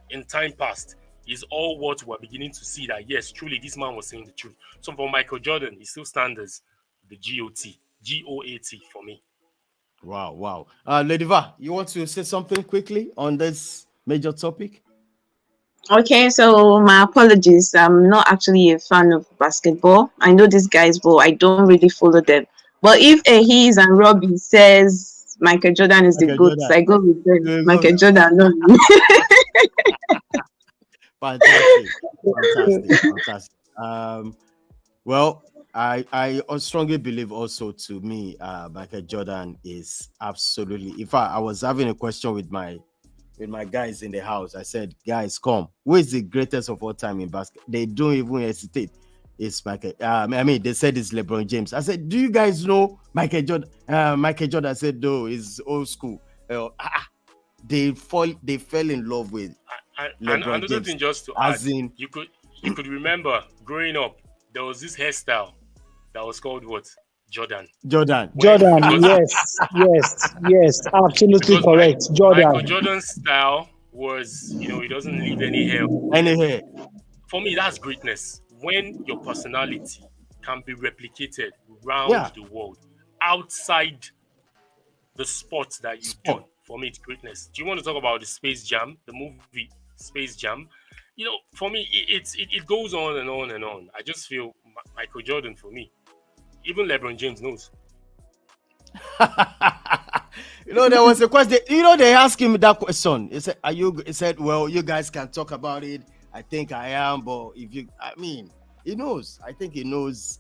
in time past is all what we're beginning to see that, yes, truly, this man was saying the truth. So for Michael Jordan, he still stands as the GOAT for me. Wow. Lady Va, you want to say something quickly on this major topic? Okay, so my apologies. I'm not actually a fan of basketball. I know these guys, but I don't really follow them. But if He's and Robbie says Michael Jordan is the Michael GOAT, Jordan. I go with them. You go Michael with- Jordan, no. Fantastic. Well, I strongly believe also, to me, Michael Jordan is absolutely. In fact, I was having a question with my guys in the house. I said, guys, come, who is the greatest of all time in basketball? They don't even hesitate. It's Michael. They said it's LeBron James. I said, do you guys know Michael Jordan? Michael Jordan said, no, it's old school. They fell in love with LeBron Another James. thing, just to As add, in, you could remember growing up, there was this hairstyle that was called what? Jordan. Jordan, yes, absolutely Because correct. Jordan. Michael Jordan's style was, he doesn't leave any hair. For me, that's greatness. When your personality can be replicated around the world, outside the sport that you do. For me, it's greatness. Do you want to talk about the Space Jam, the movie Space Jam? For me, it goes on and on and on. I just feel Michael Jordan for me. Even LeBron James knows. There was a question. They asked him that question. He said, "Are you?" He said, "Well, you guys can talk about it. I think I am, but he knows. I think he knows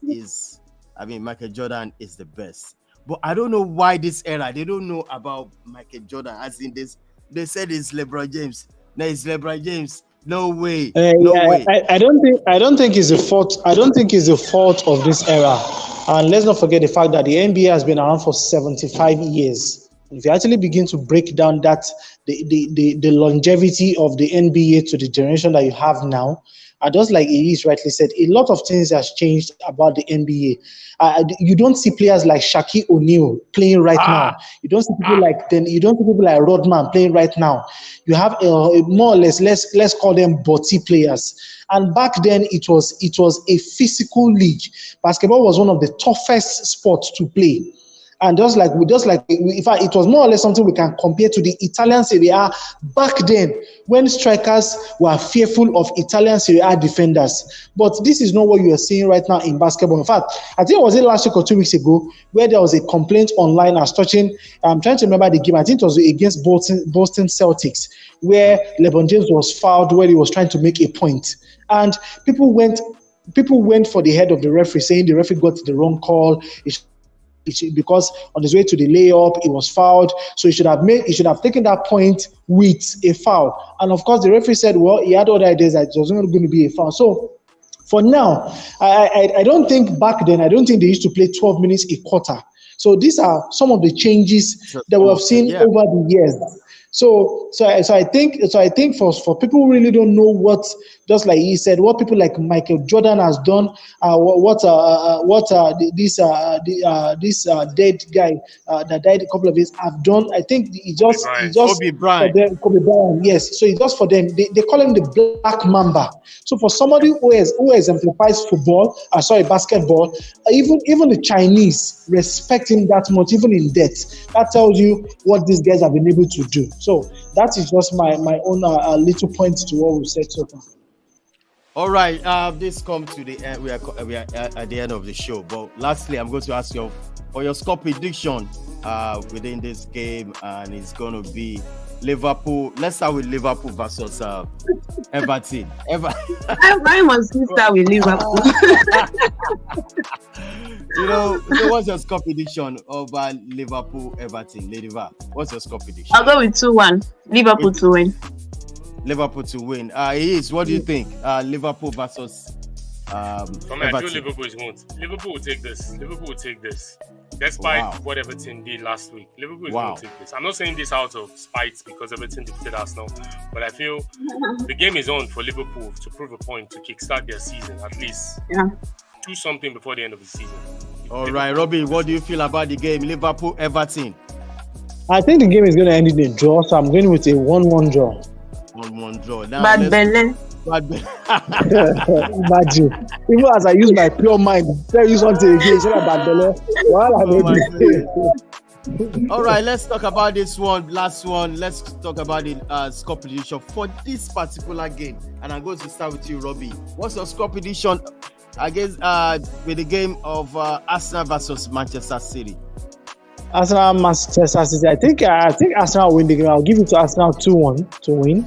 Michael Jordan is the best. But I don't know why this era they don't know about Michael Jordan. As in this, they said it's LeBron James. No, it's LeBron James. No way. Way. I don't think it's a fault. I don't think it's a fault of this era. And let's not forget the fact that the NBA has been around for 75 years. If you actually begin to break down that the longevity of the NBA to the generation that you have now, just like Elise rightly said, a lot of things has changed about the NBA. You don't see players like Shaquille O'Neal playing right now. You don't see people like Rodman playing right now. You have more or less, let's call them body players. And back then it was a physical league. Basketball was one of the toughest sports to play. And just like in fact, it was more or less something we can compare to the Italian Serie A back then, when strikers were fearful of Italian Serie A defenders. But this is not what you are seeing right now in basketball. In fact, I think it was last week or 2 weeks ago where there was a complaint online as touching. I'm trying to remember the game. I think it was against Boston Celtics, where LeBron James was fouled when he was trying to make a point, and people went for the head of the referee, saying the referee got the wrong call. Because on his way to the layup, he was fouled. So he should have taken that point with a foul. And of course, the referee said, well, he had other ideas that it wasn't going to be a foul. So for now, I don't think back then, I don't think they used to play 12 minutes a quarter. So these are some of the changes that we have seen over the years. So I think for people who really don't know what, just like he said, what people like Michael Jordan has done, this dead guy that died a couple of years have done. I think he just Kobe Bryant. Kobe Bryant, yes. So it's just for them. They call him the Black Mamba. So for somebody who exemplifies basketball, even the Chinese respect him that much, even in death. That tells you what these guys have been able to do. So that is just my own little point to what we said so far. All right, this comes to the end. We are at the end of the show. But lastly, I'm going to ask you for your score prediction within this game, and it's going to be Liverpool. Let's start with Liverpool versus Everton. Why must we start with Liverpool? What's your score prediction over Liverpool Everton? Lady Va, what's your score prediction? I'll go with 2-1. Liverpool to win. Liverpool to win. What do you think? Liverpool versus For me, I feel Liverpool will take this. Liverpool will take this. Despite what Everton did last week, Liverpool is going to take this. I'm not saying this out of spite because Everton defeated Arsenal, but I feel the game is on for Liverpool to prove a point to kickstart their season, at least do something before the end of the season. All right, Robbie, what do you feel about the game? Liverpool, Everton. I think the game is going to end in a draw, so I'm going with a 1-1 draw. 1-1 draw. Now, Bad belly. Imagine. Even as I use my pure mind, tell you something again. So that bad belly. All right, let's talk about this one. Last one. Let's talk about the score prediction for this particular game. And I'm going to start with you, Robbie. What's your score prediction against with the game of Arsenal versus Manchester City? Arsenal, Manchester City. I think Arsenal will win the game. I'll give it to Arsenal 2-1 to win.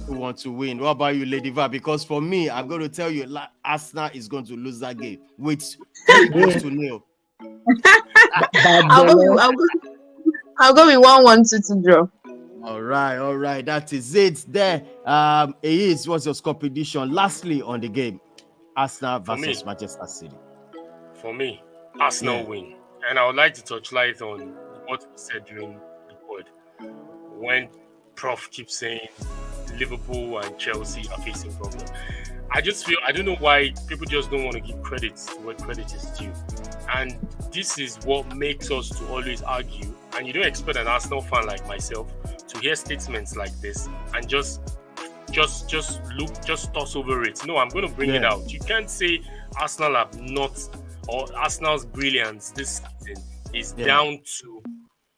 2-1 to win. What about you, Lady Va? Because for me, I'm going to tell you, Arsenal is going to lose that game with 3 goals to nil. I'll go with 1-1 2 draw. All right. That is it. There, what's your score prediction? Lastly, on the game, Arsenal versus Manchester City. For me, Arsenal win, and I would like to touch light on what we said during the pod when Prof keeps saying Liverpool and Chelsea are facing problems. I just feel, I don't know why people just don't want to give credit to where credit is due. And this is what makes us to always argue. And you don't expect an Arsenal fan like myself to hear statements like this and just toss over it. No, I'm going to bring it out. You can't say Arsenal have not, or Arsenal's brilliance this season is down to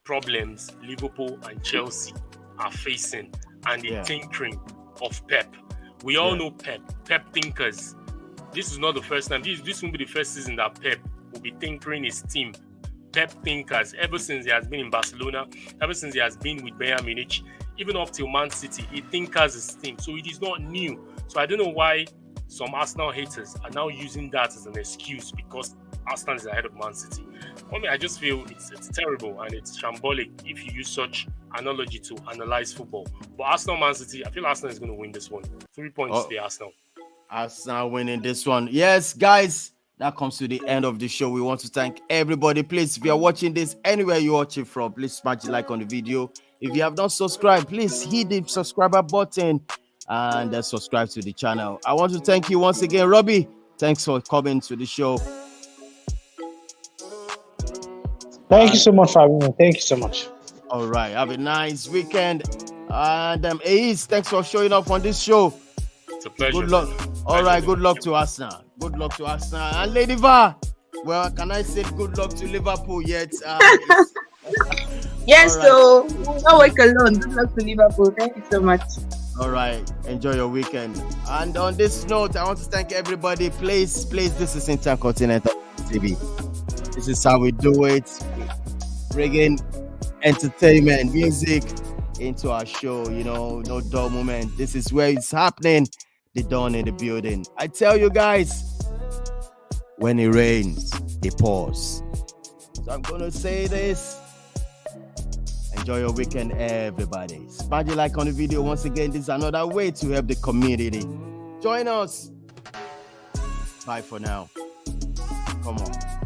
problems Liverpool and Chelsea are facing and the tinkering of Pep. We all know Pep thinkers. This is not the first time. This won't be the first season that Pep will be tinkering his team. Pep thinkers, ever since he has been in Barcelona, ever since he has been with Bayern Munich, even up till Man City, he tinkers his team. So it is not new. So I don't know why some Arsenal haters are now using that as an excuse because Arsenal is ahead of Man City. I mean, I just feel it's terrible and it's shambolic if you use such analogy to analyze football. But Arsenal, Man City, I feel Arsenal is going to win this one. 3 points to Arsenal. Arsenal winning this one. Yes, guys, that comes to the end of the show. We want to thank everybody. Please, if you're watching this anywhere you watch it from, please smash the like on the video. If you have not subscribed, please hit the subscriber button and subscribe to the channel. I want to thank you once again, Robbie. Thanks for coming to the show. Thank you so much for having me. Thank you so much. All right. Have a nice weekend. And Ace, thanks for showing up on this show. It's a pleasure. Good luck. All right. Good luck to Arsenal. Good luck to Arsenal. And Lady Va, well, can I say good luck to Liverpool yet? Yes, so don't work alone. Good luck to Liverpool. Thank you so much. All right. Enjoy your weekend. And on this note, I want to thank everybody. Please, this is Intercontinental TV. This is how we do it. Bringing entertainment, music into our show, no dull moment. This is where it's happening. The dawn in the building. I tell you guys, when it rains, it pours. So I'm going to say this. Enjoy your weekend, everybody. Smash the like on the video. Once again, this is another way to help the community. Join us. Bye for now. Come on.